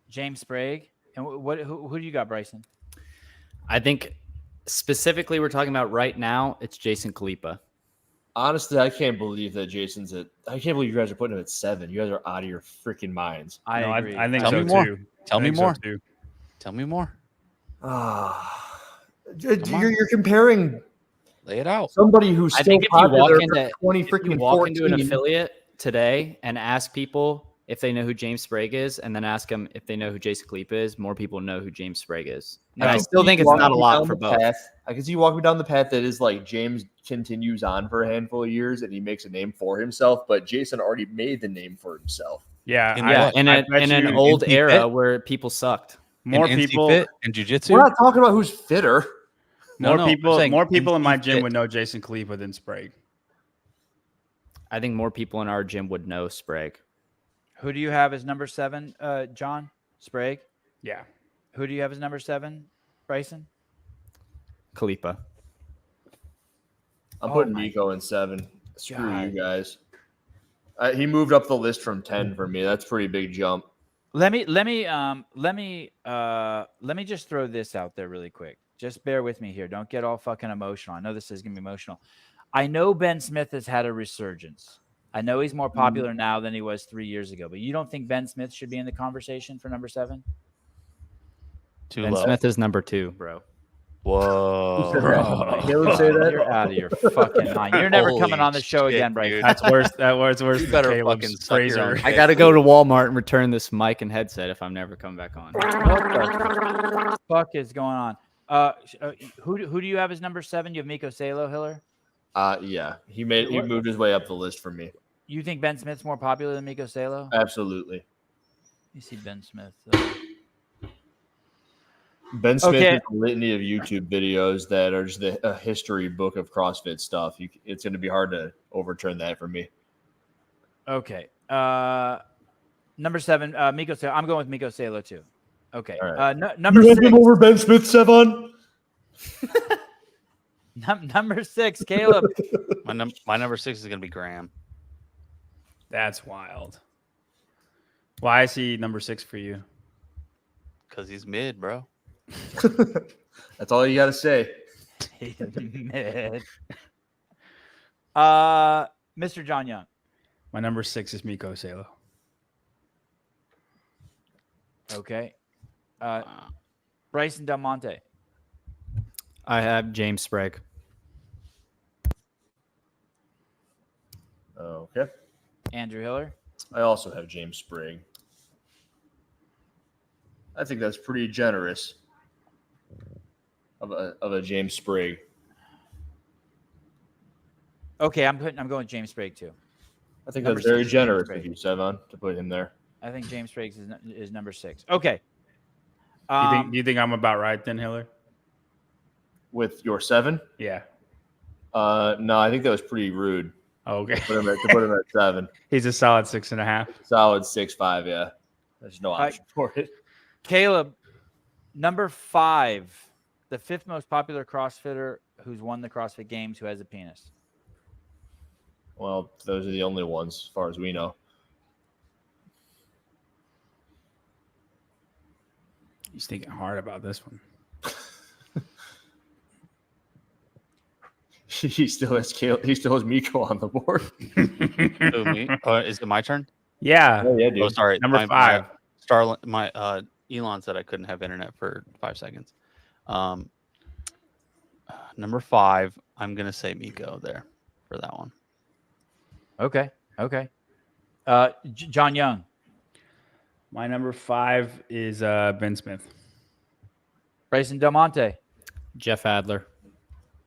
James Sprague. And who do you got, Bryson? I think specifically we're talking about right now, it's Jason Khalipa. Honestly, I can't believe that Jason's at. I can't believe you guys are putting him at 7. You guys are out of your freaking minds. I agree. I think Tell so me more. too. Tell I me think so more. too. Tell me more. You're comparing Lay it out. somebody who's I still think if you walk popular into for 20 if you freaking walk 14. into an affiliate today and ask people if they know who James Sprague is, and then ask them if they know who Jason Khalipa is, more people know who James Sprague is. And I still think it's not a lot for both. I can see you walking down the path that is like James continues on for a handful of years and he makes a name for himself, but Jason already made the name for himself. Yeah, In an old era where people sucked. More in NC people Fit and jiu-jitsu. We're not talking about who's fitter. More No, I'm people saying in my NC gym Fit. would know Jason Khalipa than Sprague. I think more people in our gym would know Sprague. Who do you have as number 7, John? Sprague? Yeah. Who do you have as number 7, Bryson? Khalipa. I'm Oh putting my Miko in 7. Screw God. you guys. He moved up the list from 10 for me. That's a pretty big jump. Let me just throw this out there really quick. Just bear with me here. Don't get all fucking emotional. I know this is gonna be emotional. I know Ben Smith has had a resurgence. I know he's more popular now than he was 3 years ago, but you don't think Ben Smith should be in the conversation for number 7? Too Ben low. Smith is number 2, bro. Whoa. Caleb say that? You're out of your fucking mind. You're never coming on the show shit, again, Bryson. dude. That's worse. That was worse You than better Caleb's fucking suck your Fraser. own I got to go to Walmart and return this mic and headset if I'm never coming back on. What the fuck is going on? Who do you have as number 7? You have Miko Salo, Hiller. Yeah. He moved his way up the list for me. You think Ben Smith's more popular than Miko Salo? Absolutely. You see Ben Smith. Ben Smith Okay. has a litany of YouTube videos that are just a history book of CrossFit stuff. It's going to be hard to overturn that for me. Okay. Number 7, Miko Salo. I'm going with Miko Salo too. Okay. All right. Number 6. over Ben Smith, Sevon? Number 6, Caleb. My number 6 is gonna be Graham. That's wild. Why is he number 6 for you? Because he's mid, bro. That's all you got to say. Mid. Mr. John Young. My number 6 is Miko Salo. Okay. Bryson Del Monte. I have James Sprague. Okay. Andrew Hiller. I also have James Sprague. I think that's pretty generous of a James Sprague. Okay, I'm going with James Sprague too. I think Number that's very 6 is generous James of you, Sevon, to put him there. I think James Sprague is number 6. Okay. Do you think I'm about right then, Hiller? With your 7? Yeah. No, I think that was pretty rude. Okay. To put him at 7. He's a solid 6.5. Solid 6'5", yeah. There's no option for it. Caleb, number 5, the 5th most popular CrossFitter who's won the CrossFit Games who has a penis. Well, those are the only ones, as far as we know. He's thinking hard about this one. He still has Miko on the board. Who, me? Is it my turn? Yeah. Oh, yeah, dude. Oh, sorry. Number 5. Elon said I couldn't have internet for 5 seconds. Number 5, I'm gonna say Miko there for that one. Okay. John Young. My number 5 is Ben Smith. Bryson Del Monte. Jeff Adler.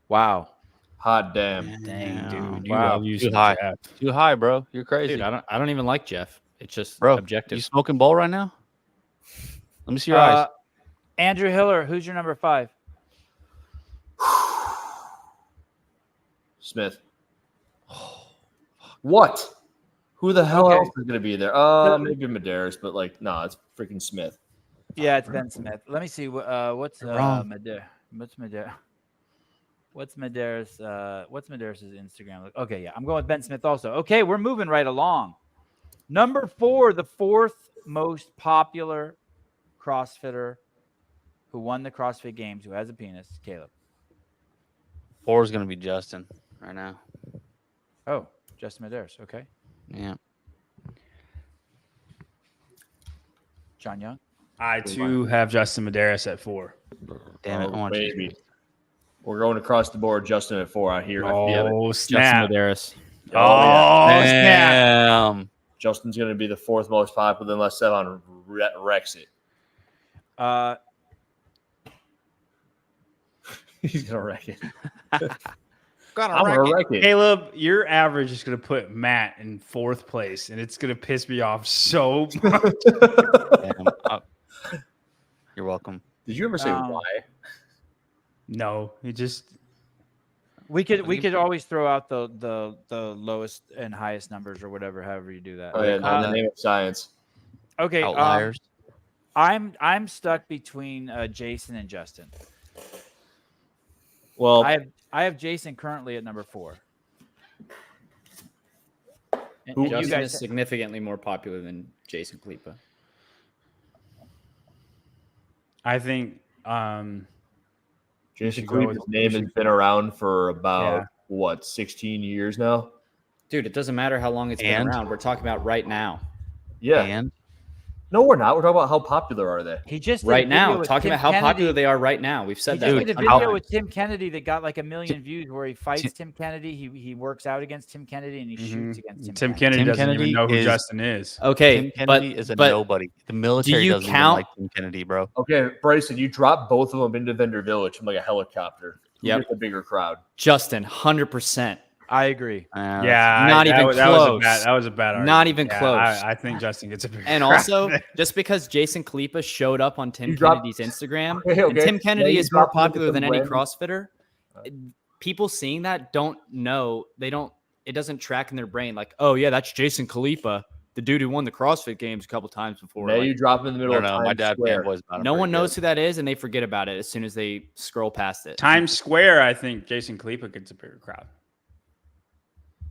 Wow. Hot damn. Dang, dude. You Wow. love you Too some high. Jeff. Too high, bro. You're crazy, Dude, I don't even like Jeff. It's just bro. objective. You smoking bowl right now? Let me see your eyes. Andrew Hiller, who's your number 5? Smith. What? Who the hell Okay. else is going to be there? Maybe Medeiros, but like, no, it's freaking Smith. Yeah, it's Ben Smith. Let me see. What's wrong. What's Medeiros' Instagram? Okay, yeah, I'm going with Ben Smith also. Okay, we're moving right along. Number 4, the 4th most popular CrossFitter who won the CrossFit Games, who has a penis, Caleb. 4 is going to be Justin right now. Oh, Justin Medeiros. Okay, Yeah. John Young. I too have Justin Medeiros at 4. Damn it. I want you to- Baby. We're going across the board. Justin at 4 out here. Oh, Justin snap. Medeiros. Oh, snap. Damn. Justin's going to be the 4th most popular unless Sevon wrecks it. He's going to wreck it. I'm going to wreck it. Caleb, your average is going to put Matt in 4th place, and it's going to piss me off so much. Damn. You're welcome. Did you ever say why? No, he just We could always throw out the lowest and highest numbers or whatever, however you do that. Oh, yeah, in the name of science. Okay, Outliers. I'm stuck between Jason and Justin. Well, I have Jason currently at number 4. And Who- you Justin guys, is significantly more popular than Jason Kalipa. I think Jason should go with- Cleve's name has been around for about, 16 years now? Dude, it doesn't matter how long it's been And? around. We're talking about right now. Yeah. And No, we're not. We're talking about how popular are they? he just did a Right video now. with Talking Tim about how Kennedy. popular they are right now. We've He said just that. did like a 10 video times. with Tim Kennedy that got like 1 million views, where he fights Tim Kennedy. He works out against Tim Kennedy and he shoots against Tim Kennedy. Kennedy Tim doesn't Kennedy even know who is- Justin is. Okay, Tim Kennedy is a nobody. The military you doesn't count- even like Tim Kennedy, bro. Okay, Bryson, you dropped both of them into Vendor Village from like a helicopter. Who Yep. gets the bigger crowd? Justin, 100%. I agree. Yeah, Not even that was close. that was a bad argument. Not even Yeah, close. I think Justin gets a big And crowd. also, just because Jason Kalipa showed up on Tim You dropped- Kennedy's Instagram, Okay, and Tim yeah, Kennedy you is more dropped him into popular some than any random- CrossFitter, people seeing that don't know. They don't. It doesn't track in their brain like, oh yeah, that's Jason Kalipa, the dude who won the CrossFit Games a couple times before. Now Like, you drop him in the I middle don't of know. Times My dad Square. fanboys about him. no one pretty knows good. who that is, and they forget about it as soon as they scroll past it. Times Square, I think Jason Kalipa gets a bigger crowd.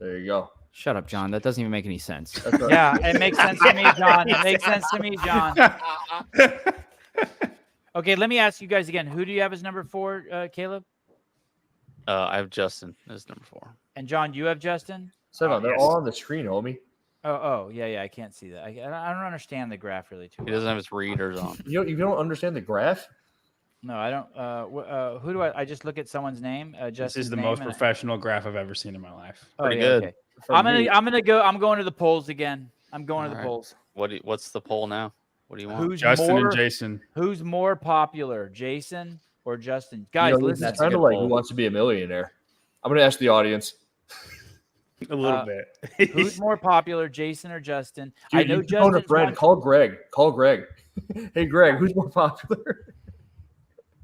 There you go. Shut up, John. That doesn't even make any sense. That's right. Yeah, it makes sense to me, John. It makes sense to me, John. Okay, let me ask you guys again. Who do you have as number 4, Caleb? I have Justin as number 4. And John, you have Justin? Sevon, they're yes. all on the screen, homie. Oh, yeah, I can't see that. I don't understand the graph really too He well. doesn't have his readers on. You don't understand the graph? No, I don't. Who do I just look at someone's name? This Justin's is the name most and- professional graph I've ever seen in my life. Oh, Pretty yeah, good. okay. From I'm me. going to the polls again. I'm going to the All right. polls. What's the poll now? What do you want? Who's Justin more? and Jason. Who's more popular, Jason or Justin? You Guys, know, listen. it's That's a kind of good like poll. Who Wants to Be a Millionaire. I'm going to ask the audience. A little Uh, bit. Who's more popular, Jason or Justin? Dude, I know you can phone a Justin's friend. one- Call Greg. Call Greg. Hey, Greg, who's more popular?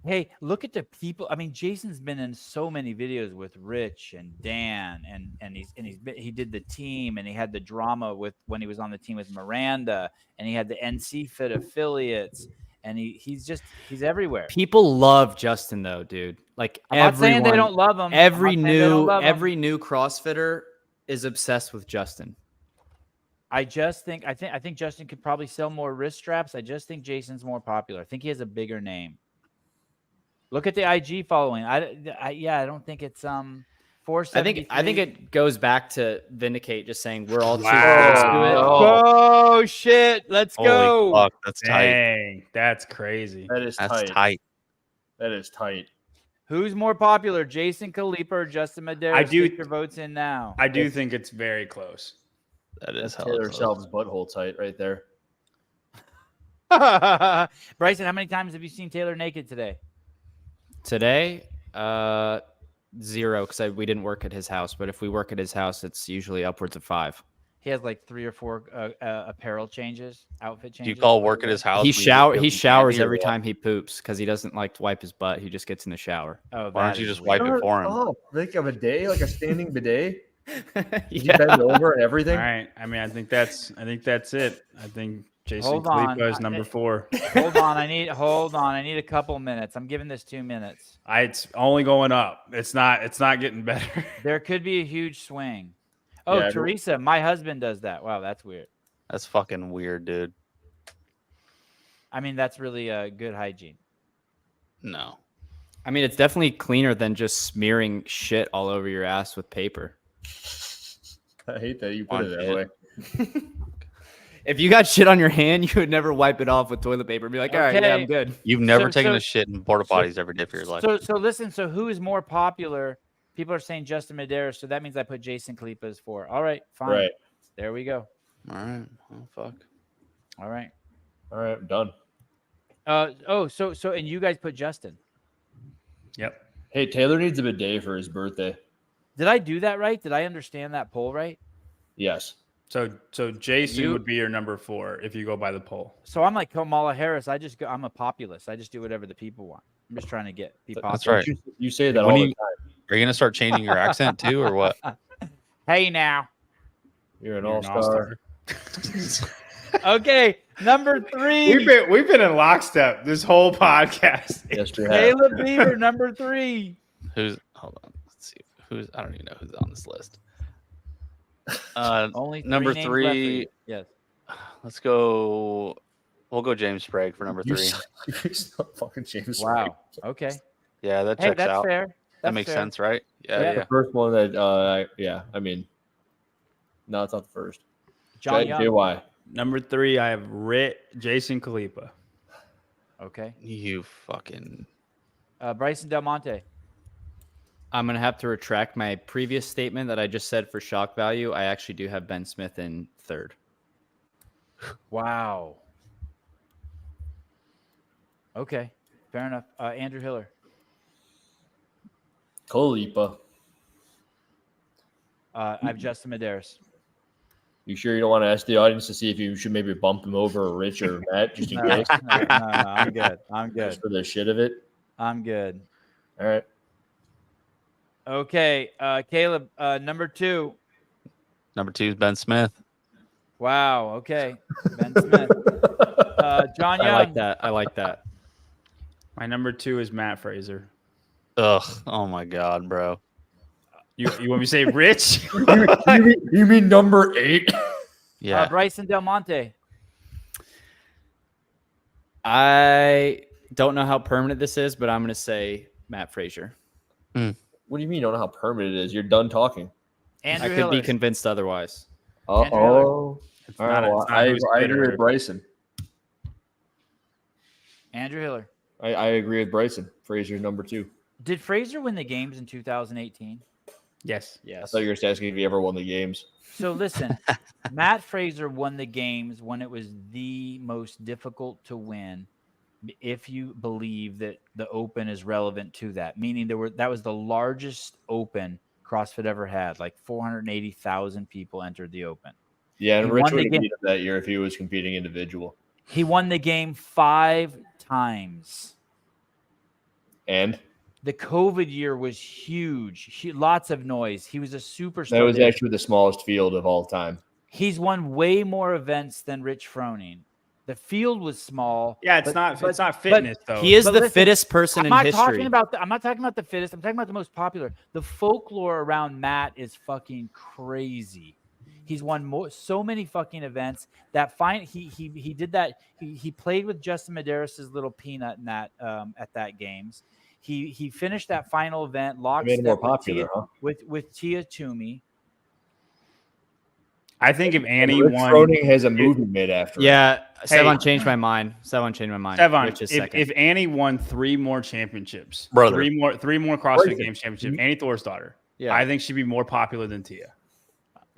Hey, look at the people. I mean, Jason's been in so many videos with Rich and Dan, and he did the team, and he had the drama with when he was on the team with Miranda, and he had the NC Fit affiliates, and he's everywhere. People love Justin though, dude. Like I'm not saying they everyone- don't love him. Every I'm not saying they don't new love him. every new CrossFitter is obsessed with Justin. I think Justin could probably sell more wrist straps. I just think Jason's more popular. I think he has a bigger name. Look at the IG following. I don't think it's 473. I think it goes back to Vindicate just saying we're all too Wow. close to it. Oh shit! Let's Holy go. fuck, that's tight. Dang, that's crazy. That is That's tight. tight. That is tight. Who's more popular, Jason Kalipa or Justin Medeiros? I do- Get your votes in now. I do think it's very close. That is That's hella Taylor close. Self's butthole tight right there. Bryson, how many times have you seen Taylor naked today? Today, 0 because we didn't work at his house. But if we work at his house, it's usually upwards of 5. He has like 3 or 4 apparel changes, outfit Do changes. you call work at his house? He when you shower give he him showers candy or every what? time he poops because he doesn't like to wipe his butt. He just gets in the shower. Oh, Why don't that you is just wipe weird. it for him? Oh, like a bidet, like a standing bidet. Did he bend over and everything? All right. I mean, I think that's it. I think Jason Hold on. Khalipa is number 4. Hold on. I need a couple minutes. I'm giving this 2 minutes. It's only going up. It's not getting better. There could be a huge swing. Oh, Yeah, Teresa, my husband does that. Wow, that's weird. That's fucking weird, dude. I mean, that's really good hygiene. No. I mean, it's definitely cleaner than just smearing shit all over your ass with paper. I hate that you put it that way. If you got shit on your hand, you would never wipe it off with toilet paper and be like, all right, yeah, I'm good. You've never So- taken so- a shit in porta potties every day of your life. So listen. So who is more popular? People are saying Justin Medeiros. So that means I put Jason Khalipa as 4. All right, fine. Right. There we go. All right. Oh, fuck. All right. All right, I'm done. So and you guys put Justin. Yep. Hey, Taylor needs a bidet for his birthday. Did I do that right? Did I understand that poll right? Yes. So Jason You- would be your number 4 if you go by the poll. So I'm like Kamala Harris. I'm a populist. I just do whatever the people want. I'm just trying to be popular. That's right. You say that When all you- the time. Are you gonna start changing your accent too, or what? Hey now. You're an You're an all-star. Okay, number 3. We've been in lockstep this whole podcast. Yes, we have. Caleb Beaver, number 3. Hold on. Let's see. I don't even know who's on this list. Only Number 3 names left for you. 3. Yes. Let's go. We'll go James Sprague for number 3. You're so fucking James. Wow. Okay. Yeah, that Hey, checks that's out. fair. That That's makes fair. sense, right? Yeah. Yeah. The first one that, I mean, no, it's not the first. John Young. JY. Number 3, I have Jason Khalipa. Okay. You fucking. Bryson Del Monte. I'm going to have to retract my previous statement that I just said for shock value. I actually do have Ben Smith in 3rd. Wow. Okay. Fair enough. Andrew Hiller. Khalipa. I have Justin Medeiros. You sure you don't want to ask the audience to see if you should maybe bump him over Rich or Matt just in No, case? I'm good. I'm good. Just for the shit of it. I'm good. All right. Okay. Caleb, number 2. Number 2 is Ben Smith. Wow. Okay. Ben Smith. John Young. I like that. My number 2 is Matt Fraser. Ugh. Oh my God, bro. You want me to say Rich? you mean number 8? Yeah. Bryson Del Monte. I don't know how permanent this is, but I'm going to say Matt Fraser. What do you mean you don't know how permanent it is? You're done talking. Andrew I could Hiller. be convinced otherwise. Andrew All not- right. Well, it's not I who's agree better. with Bryson. Andrew Hiller. I agree with Bryson. Fraser's number 2. Did Fraser win the games in 2018? Yes. I thought you were just asking if he ever won the games. So listen, Matt Fraser won the games when it was the most difficult to win, if you believe that the Open is relevant to that. Meaning that was the largest Open CrossFit ever had. Like 480,000 people entered the Open. Yeah, and He Rich won the would have game. beat him that year if he was competing individual. He won the game 5 times. And The COVID year was huge. Lots of noise. He was a superstar. that was there. actually the smallest field of all time. He's won way more events than Rich Froning. The field was small. Yeah, it's not fitness though. He is But the listen, fittest person in history. I'm not talking about the fittest. I'm talking about the most popular. The folklore around Matt is fucking crazy. He's won so many fucking events. He did that. He played with Justin Medeiros' little peanut in that at that games. He finished that final event Made him more popular, huh? with Tia Toomey. I think if Annie Rich won, Froning has a movie made after. Yeah, Hey. Sevon changed my mind. Sevon, Rich is second. if Annie won 3 more championships, Brother. three more CrossFit Brother. Games championships, Annie Thor's daughter, Yeah, I think she'd be more popular than Tia.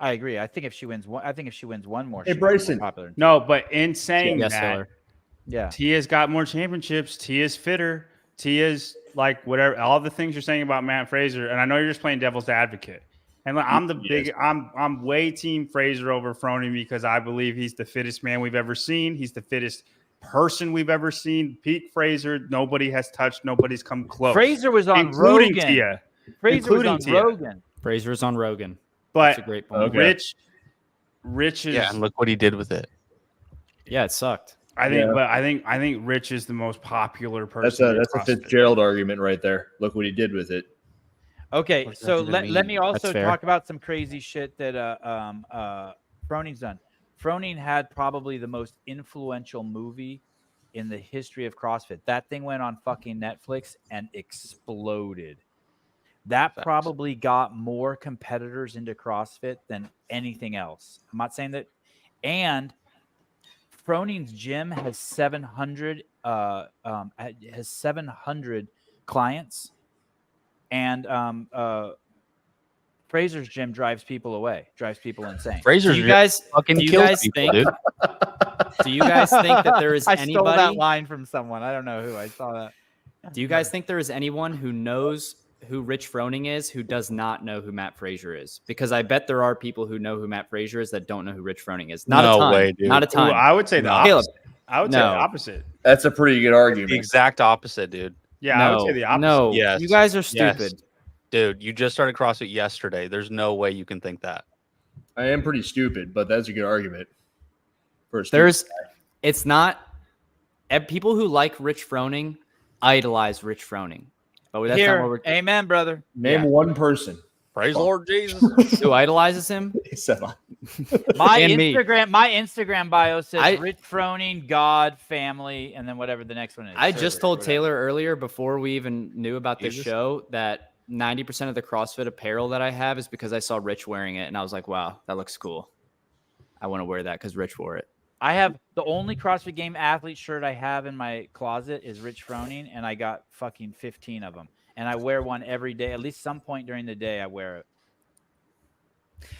I agree. I think if she wins one more, Hey, she'll be more Bryson. popular. No, but in saying yes, that, Hiller. Yeah. Tia's got more championships. Tia's fitter. Tia's like whatever. All the things you're saying about Matt Fraser, and I know you're just playing devil's advocate. And like, I'm way team Fraser over Froning because I believe he's the fittest man we've ever seen. He's the fittest person we've ever seen. Peak Fraser, nobody has touched. Nobody's come close. Fraser was on including Rogan. Tia. Fraser was including on Tia. Rogan. Fraser's on Rogan. But That's a great point. Okay. Rich is. Yeah, and look what he did with it. Yeah, it sucked. I think, Yeah. but I think Rich is the most popular person. That's a Fitzgerald argument right there. Look what he did with it. Okay, What does that so even let me mean? also That's fair. talk about some crazy shit that Froning's done. Froning had probably the most influential movie in the history of CrossFit. That thing went on fucking Netflix and exploded. That Facts. probably got more competitors into CrossFit than anything else. I'm not saying that. And Froning's gym has 700 clients, and Fraser's gym drives people away, drives people insane. Fraser's Do you guys fucking do you kills guys people, think dude. do you guys think that there is I stole that anybody line from someone. I don't know who. I saw that. do you guys think there is anyone who knows who Rich Froning is who does not know who Matt Fraser is? Because I bet there are people who know who Matt Fraser is that don't know who Rich Froning is. Not No a ton. way, dude. Not a ton. Ooh, I would say the Caleb, opposite. I would say the no. opposite. That's a pretty good The argument. exact opposite, dude. Yeah, no, I would say the opposite. No, Yes. you guys are Yes. stupid. Dude, you just started CrossFit yesterday. There's no way you can think that. I am pretty stupid, but that's a good argument. For a stupid There's, guy. it's not. People who like Rich Froning idolize Rich Froning, but that's Here, not what we're. amen, brother. Name yeah. one person Praise Fuck. Lord Jesus. Who idolizes him? My And me. Instagram bio says I- Rich Froning, God, family, and then whatever the next one is. I just server, told whatever. Taylor earlier before we even knew about this Jesus. show that 90% of the CrossFit apparel that I have is because I saw Rich wearing it and I was like, wow, that looks cool. I want to wear that because Rich wore it. I have the only CrossFit Game athlete shirt I have in my closet is Rich Froning, and I got fucking 15 of them. And I wear one every day. At least some point during the day, I wear it.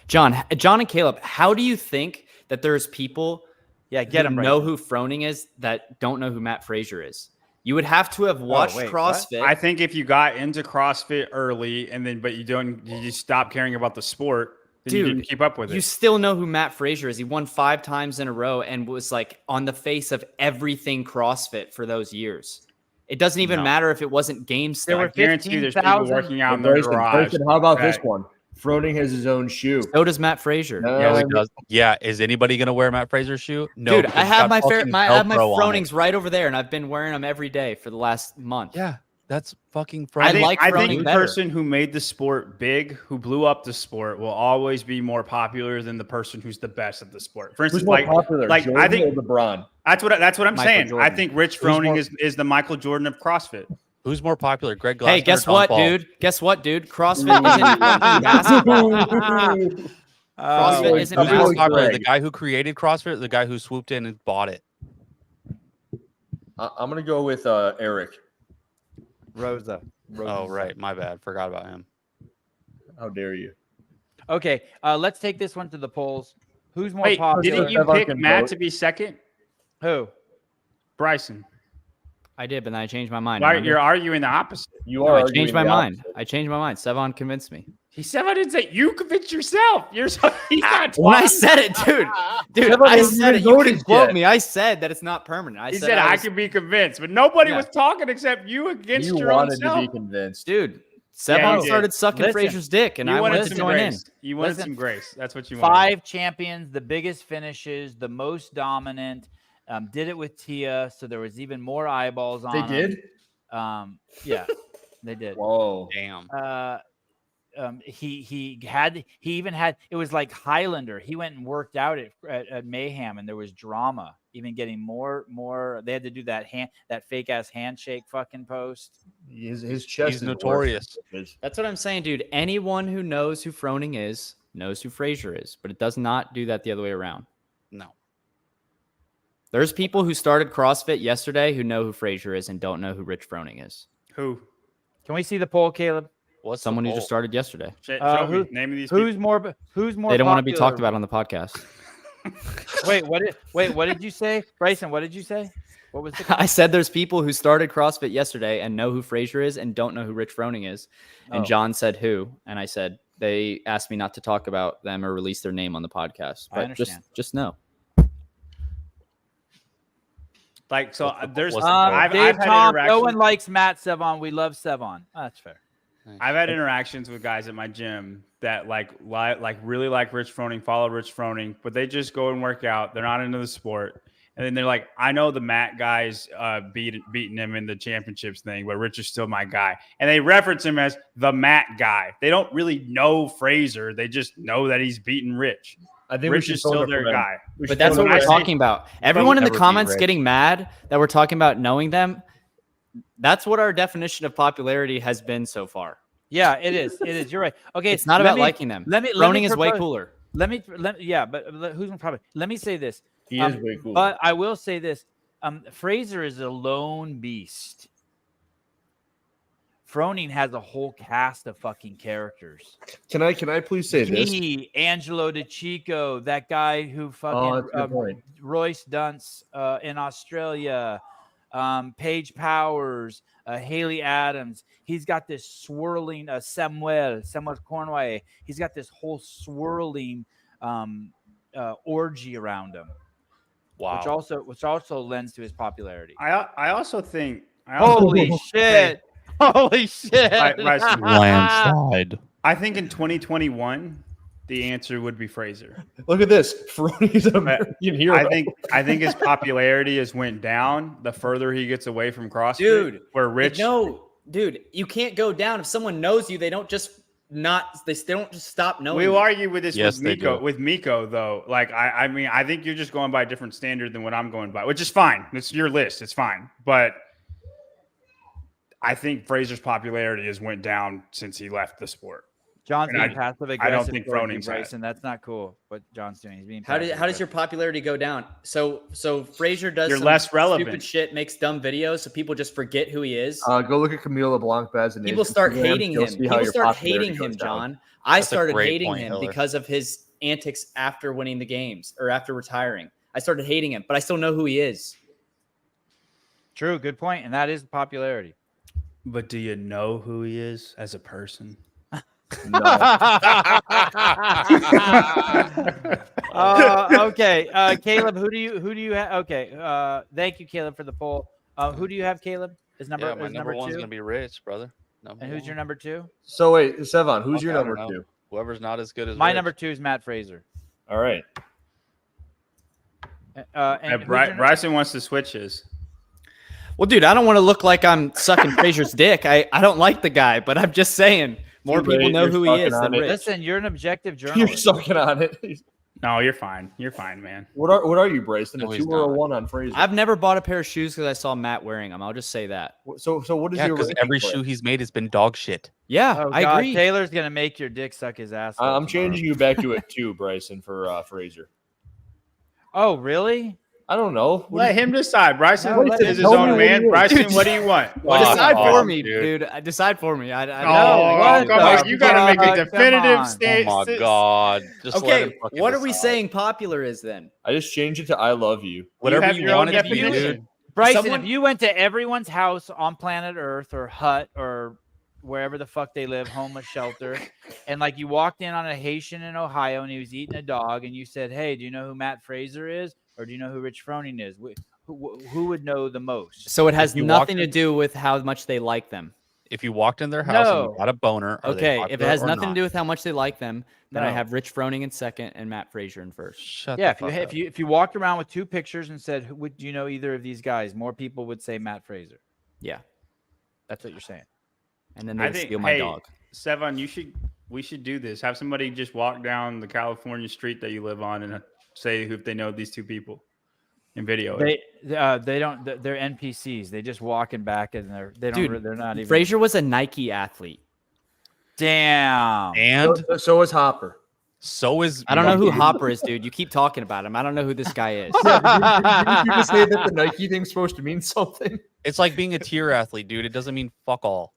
John and Caleb, how do you think that there's people Yeah, get who them. know who Froning is that don't know who Matt Fraser is? You would have to have watched wait, what? CrossFit. I think if you got into CrossFit early and then, but you just stop caring about the sport, then you Dude, didn't keep up with You it. still know who Matt Fraser is. He won 5 times in a row and was like on the face of everything CrossFit for those years. It doesn't even matter if it wasn't game There were stuff. I guarantee you there's people 15,000 working out in their Bryson, garage. Bryson, how about this that- one? Froning has his own shoe. So does Matt Fraser. Yeah, he does. Yeah, is anybody gonna wear Matt Fraser's shoe? No, Dude, because I it's have got my fucking I have my Velcro on it. Fronings right over there, and I've been wearing them every day for the last month. Yeah, that's fucking I Froning. like I Froning think the better. person who made the sport big, who blew up the sport, will always be more popular than the person who's the best at the sport. For Who's instance, more like popular? like Jordan I think or LeBron. that's what I'm Michael saying. Jordan. I think Rich Who's Froning more- is the Michael Jordan of CrossFit. Who's more popular, Greg Glassman? Hey, guess or Don what, Paul? dude? Guess what, dude? CrossFit isn't fucking basketball. CrossFit isn't Who's more basketball. popular, Greg. the guy who created CrossFit, or the guy who swooped in and bought it? I'm gonna go with Eric. Rosa. Oh, right, my bad. Forgot about him. How dare you? Okay, let's take this one to the polls. Who's more Wait, popular? didn't you Everyone pick can Matt vote. to be second? Who? Bryson. I did, but then I changed my mind. Why, remember? you're arguing the opposite. You No, are. I arguing changed my the mind. opposite. I changed my mind. Sevon convinced me. He said I didn't say you convinced yourself. He's not When I talking. said it, dude, Sevon I hasn't said even it. You voted can quote yet. me. I said that it's not permanent. He said I was- can be convinced, but nobody Yeah. was talking except you against You your own wanted to self. be convinced. Dude, Yeah, Sevon you did. started sucking Listen, Fraser's dick, and You I wanted wanted to some join in. grace. You wanted Listen, some grace. That's what you wanted. 5 champions, the biggest finishes, the most dominant. Did it with Tia, so there was even more eyeballs on. They him. did. Yeah, they did. Whoa. Damn. He even had, it was like Highlander. He went and worked out at Mayhem, and there was drama. Even getting more. They had to do that fake ass handshake fucking post. His chest He's is notorious. worse. That's what I'm saying, dude. Anyone who knows who Froning is knows who Fraser is, but it does not do that the other way around. No. There's people who started CrossFit yesterday who know who Fraser is and don't know who Rich Froning is. Who? Can we see the poll, Caleb? What's Someone the who poll? just started yesterday. Show me. Who- Name of these Who's people. more? They don't want to be popular? talked about on the podcast. Wait, what did you say, Bryson? What did you say? What was the? I said there's people who started CrossFit yesterday and know who Fraser is and don't know who Rich Froning is. And Oh. John said who, and I said they asked me not to talk about them or release their name on the podcast. I But understand. just know. Like so, there's what's the I've Dave had Tom, no interactions. one likes Matt Sevon. We love Sevon. Oh, that's fair. I've had interactions with guys at my gym that really like Rich Froning, follow Rich Froning, but they just go and work out. They're not into the sport. And then they're like, I know the Matt guy's beating him in the championships thing, but Rich is still my guy. And they reference him as the Matt guy. They don't really know Fraser. They just know that he's beating Rich. I think Rich is still their guy. But that's what we're talking about. Everyone in the comments getting mad that we're talking about knowing them, that's what our definition of popularity has been so far. Yeah, it is. It is. You're right. Okay, it's not about liking them. Froning is way cooler. Let me who's probably? Let me say this. He is way cool. But I will say this: Fraser is a lone beast. Froning has a whole cast of fucking characters. Can I please say this? Angelo DeChico, that guy who fucking Royce Dunce in Australia, Paige Powers, Haley Adams. He's got this swirling Samuel Cornway. He's got this whole swirling orgy around him. Wow. Which also lends to his popularity. I also think. Holy shit! Holy shit! Landslide. I think in 2021, the answer would be Fraser. Look at this. Froning's an American hero. I think his popularity has went down the further he gets away from CrossFit. Dude, where Rich. No, dude, you can't go down. If someone knows you, they don't just stop knowing. We'll argue with this Yes, with Miko. With Miko, though, like I mean, I think you're just going by a different standard than what I'm going by, which is fine. It's your list. It's fine, but I think Fraser's popularity has went down since he left the sport. John's being passive aggressive. I don't think Froning's Bryson. That's not cool. What John's doing, he's being. How does your popularity go down? So Fraser does You're some less relevant. stupid shit, makes dumb videos, so people just forget who he is. Go look at Camille LeBlanc Baz and People start hating him. People start hating him, John. I started hating him because of his antics after winning the games or after retiring. I started hating him, but I still know who he is. True, good point, and that is popularity. But do you know who he is as a person? No. Okay, Caleb, who do you have? Okay, thank you, Caleb, for the poll. Who do you have, Caleb? Is My number number one's 2? gonna be Rich, brother. And who's your number 2? So wait, Sevon, who's your I number don't know. 2? Whoever's not as good as My Rich. number 2 is Matt Fraser. All right. And Bryson wants to switch his. Well, dude, I don't want to look like I'm sucking Fraser's dick. I don't like the guy, but I'm just saying more people know who he is than Rich. Listen, you're an objective journalist. You're sucking on it. No, you're fine. You're fine, man. What are you, Bryson? A No, he's 2 or a not. 1 on Fraser? I've never bought a pair of shoes because I saw Matt wearing them. I'll just say that. So what is Yeah, your because ranking every for it? shoe he's made has been dog shit. Yeah, Oh, I God, agree. Taylor's gonna make your dick suck his ass. I'm changing you back to a 2, Bryson, for Fraser. Oh, really? I don't know. Let him decide. Bryson No, let is him- his tell me own what man. he is. Bryson, what do you want? Decide Oh, for me, dude. dude. Decide for me. I Oh, come on. You got to make a Come definitive on. Oh statement. my god! Just let him Okay, fucking what are we decide. saying popular is then? I just changed it to I love you. Whatever have you your own want it to be, definition. dude. Bryson, Someone- if you went to everyone's house on planet Earth or hut or wherever the fuck they live, homeless shelter, and like you walked in on a Haitian in Ohio and he was eating a dog, and you said, "Hey, do you know who Matt Fraser is, or do you know who Rich Froning is?" Who would know the most? So it has If you nothing walked to in- do with how much they like them. If you walked in their house and No. you got a boner, are they Okay, if it popular has or nothing not? to do with how much they like them, then I No. have Rich Froning in second and Matt Fraser in first. Shut Yeah, the fuck up. if you walked around with 2 pictures and said, "Would you know either of these guys?" More people would say Matt Fraser. Yeah, That's what you're saying. and then I they think, steal my hey, dog. Sevon, we should do this. Have somebody just walk down the California street that you live on and say if they know these 2 people and video it. They don't. They're NPCs. They just walking back and they're not even. Fraser was a Nike athlete. Damn. And So is Hopper. so is I don't know who Monkey. Hopper is, dude. You keep talking about him. I don't know who this guy is. Didn't you just say that the Nike thing's supposed to mean something? It's like being a tier athlete, dude. It doesn't mean fuck all.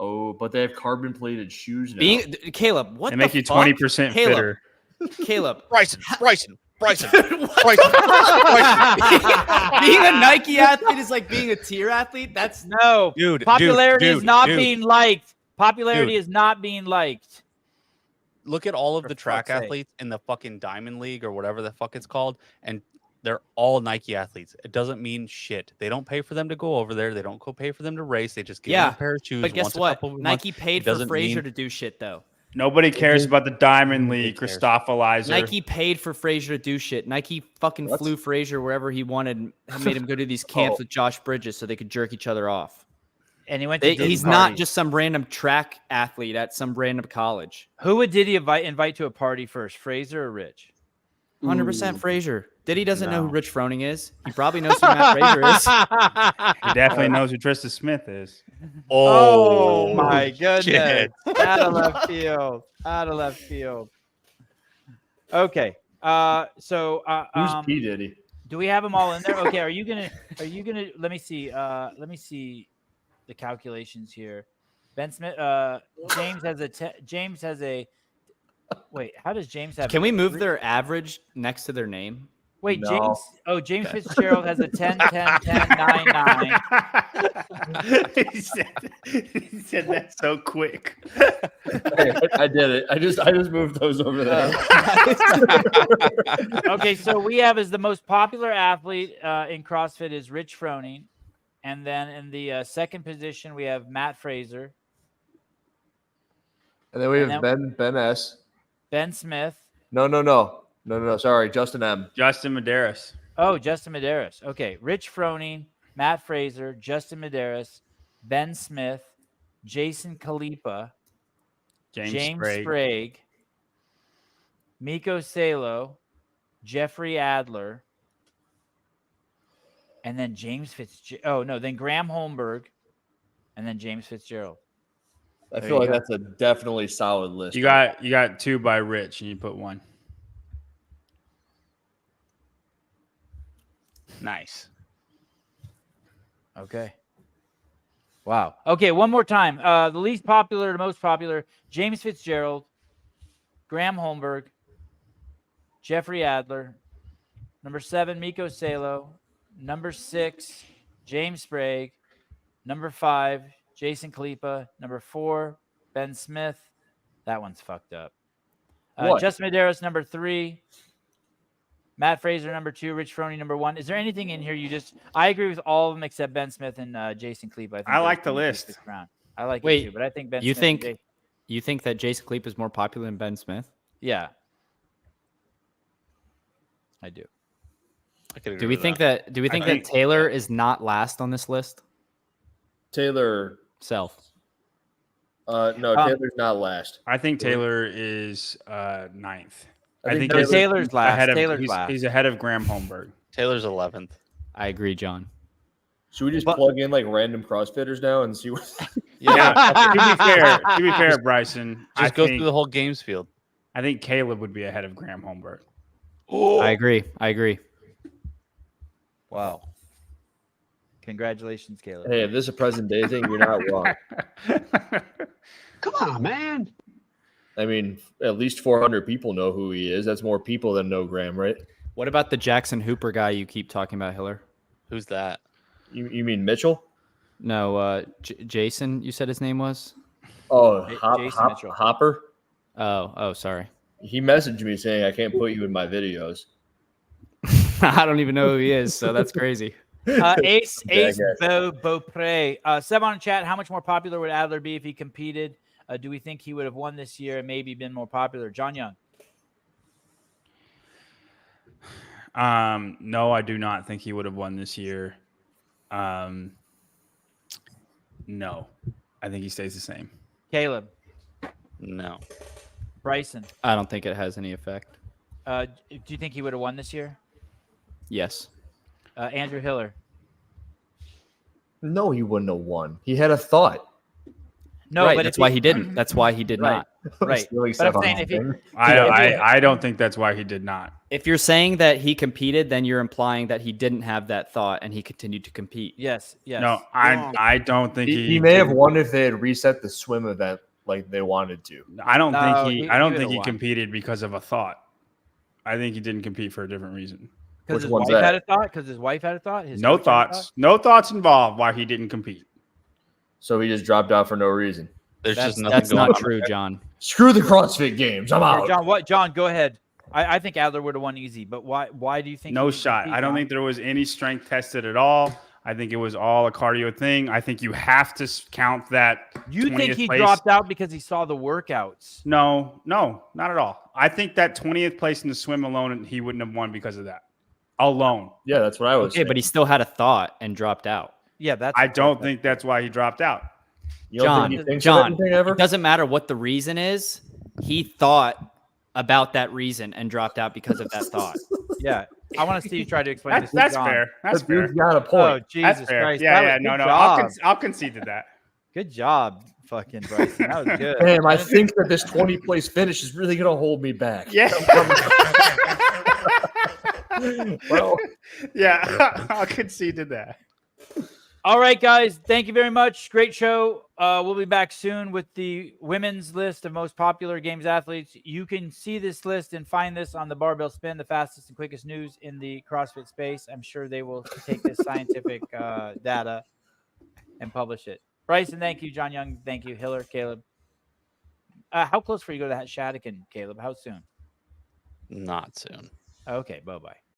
Oh, but they have carbon plated shoes now. Caleb, what They the make you fuck? 20% Caleb, fitter. Caleb, Bryson. being a Nike athlete is like being a tier athlete. That's No, Dude, popularity is dude, not dude. being liked. Popularity Dude. is not being liked. Look at all of For the track fuck's sake. athletes in the fucking Diamond League or whatever the fuck it's called, and they're all Nike athletes. It doesn't mean shit. They don't pay for them to go over there. They don't go pay for them to race. They just give them Yeah, a pair of shoes. but guess once a what? couple of Nike months. paid It for doesn't Fraser mean- to do shit though. Nobody cares about the Diamond League, cares. Christophelizer. Nike paid for Fraser to do shit. Nike fucking flew Fraser wherever he wanted and made him go to these camps with Josh Bridges so they could jerk each other off. And he went to He's not just some random track athlete at some random college. Who would Diddy invite to a party first, Fraser or Rich? 100% Fraser. Diddy doesn't know who Rich Froning is. He probably knows who Matt Fraser is. He definitely knows who Tristan Smith is. Oh my goodness. shit. Out of left field. Out of left field. Okay. Who's P Diddy? Do we have them all in there? Okay, are you gonna let me see the calculations here. Ben Smith James has a wait, how does James have Can we move their average next to their name? wait, No. James Fitzgerald has a 10 10 10 9 9. He said that so quick. Hey, I did it. I just moved those over there. Okay, so we have as the most popular athlete in CrossFit is Rich Froning. And then in the second position, we have Matt Fraser, And then we have And Ben S. Ben Smith. No. Sorry, Justin M. Justin Medeiros. Oh, Justin Medeiros. Okay, Rich Froning, Matt Fraser, Justin Medeiros, Ben Smith, Jason Khalipa, James Sprague, Miko Salo, Jeffrey Adler, and then James Fitzgerald. Oh, no, then Graham Holmberg, and then James Fitzgerald. I There feel you like go. that's a definitely solid list. You got 2 by Rich, and you put 1. Nice. Okay. Wow. Okay, one more time. The least popular to most popular, James Fitzgerald, Graham Holmberg, Jeffrey Adler. Number 7, Miko Salo. Number 6, James Sprague. Number 5, Jason Khalipa. Number 4, Ben Smith. That one's fucked up. What? Justin Medeiros, number 3. Matt Fraser, number 2. Rich Froning, number 1. Is there anything in here I agree with all of them except Ben Smith and Jason Khalipa. I like the list. I like Wait, it too, but I think Ben You Smith think you think that Jason Khalipa is more popular than Ben Smith? yeah. I do. I could agree Do we with think that. that think- that Taylor is not last on this list? Taylor. Self. No, Taylor's not last. I think Taylor is 9th. I think No, he's Taylor's last. ahead of, Taylor's he's, last. he's ahead of Graham Holmberg. Taylor's 11th? I agree, John. Should we just plug in like random CrossFitters now and see what? Yeah. to be fair, Bryson, Just go through the whole games field. I think Caleb would be ahead of Graham Holmberg. I agree. Wow. Congratulations, Caleb. Hey, if this is a present day thing, you're not wrong. Come on, man. I mean, at least 400 people know who he is. That's more people than know Graham, right? What about the Jackson Hooper guy you keep talking about, Hiller? Who's that? You mean Mitchell? No, Jason, you said his name was? Oh, Jason Mitchell. Hopper. Oh, sorry. He messaged me saying I can't put you in my videos. I don't even know who he is, so that's crazy. Ace Jackass. Beaupre. Seb on chat, how much more popular would Adler be if he competed? Do we think he would have won this year and maybe been more popular? John Young. No, I do not think he would have won this year. No, I think he stays the same. Caleb. No. Bryson. I don't think it has any effect. Do you think he would have won this year? Yes. Andrew Hiller. No, he wouldn't have won. He had a thought. No, right, but that's if why he didn't. That's why he did Right. not. Right. Stealing But stuff I'm on saying my if he- thing. I don't think that's why he did not. If you're saying that he competed, then you're implying that he didn't have that thought and he continued to compete. Yes. No, I don't think He may have won if they had reset the swim event like they wanted to. I don't No, think he I don't would've think he won. competed because of a thought. I think he didn't compete for a different reason. Because Which his one's wife that? had a thought? Because his wife had a thought? His No coach had a thought? thoughts. No thoughts involved why he didn't compete. So he just dropped out for no reason. There's That's- just nothing That's going not on. true, John. Screw the CrossFit Games. I'm out. John, go ahead. I think Adler would have won easy, but why do you think No he would shot. compete, I don't John? think there was any strength tested at all. I think it was all a cardio thing. I think you have to count that. You think 20th he place. dropped out because he saw the workouts? No, not at all. I think that 20th place in the swim alone, he wouldn't have won because of that alone. Yeah, that's what I was Okay, but he still had a thought and dropped out. Yeah, that's. I don't think that's why he dropped out. You don't think he thinks of anything ever? It doesn't matter what the reason is. He thought about that reason and dropped out because of that thought. Yeah, I want to see you try to explain this. That's to John. fair. That's The fair. dude's got a Oh point. Jesus That's fair. Christ! Yeah, That yeah. was- No, good no. job. I'll concede to that. Good job, fucking Bryson. That was good. Damn, I think that this 20th place finish is really going to hold me back. Yeah. Well, yeah, I'll concede to that. All right, guys. Thank you very much. Great show. We'll be back soon with the women's list of most popular games athletes. You can see this list and find this on the Barbell Spin, the fastest and quickest news in the CrossFit space. I'm sure they will take this scientific data and publish it. Bryson, thank you. John Young, thank you. Hiller, Caleb. How close for you to go to that Shattuck, Caleb? How soon? Not soon. Okay, bye-bye.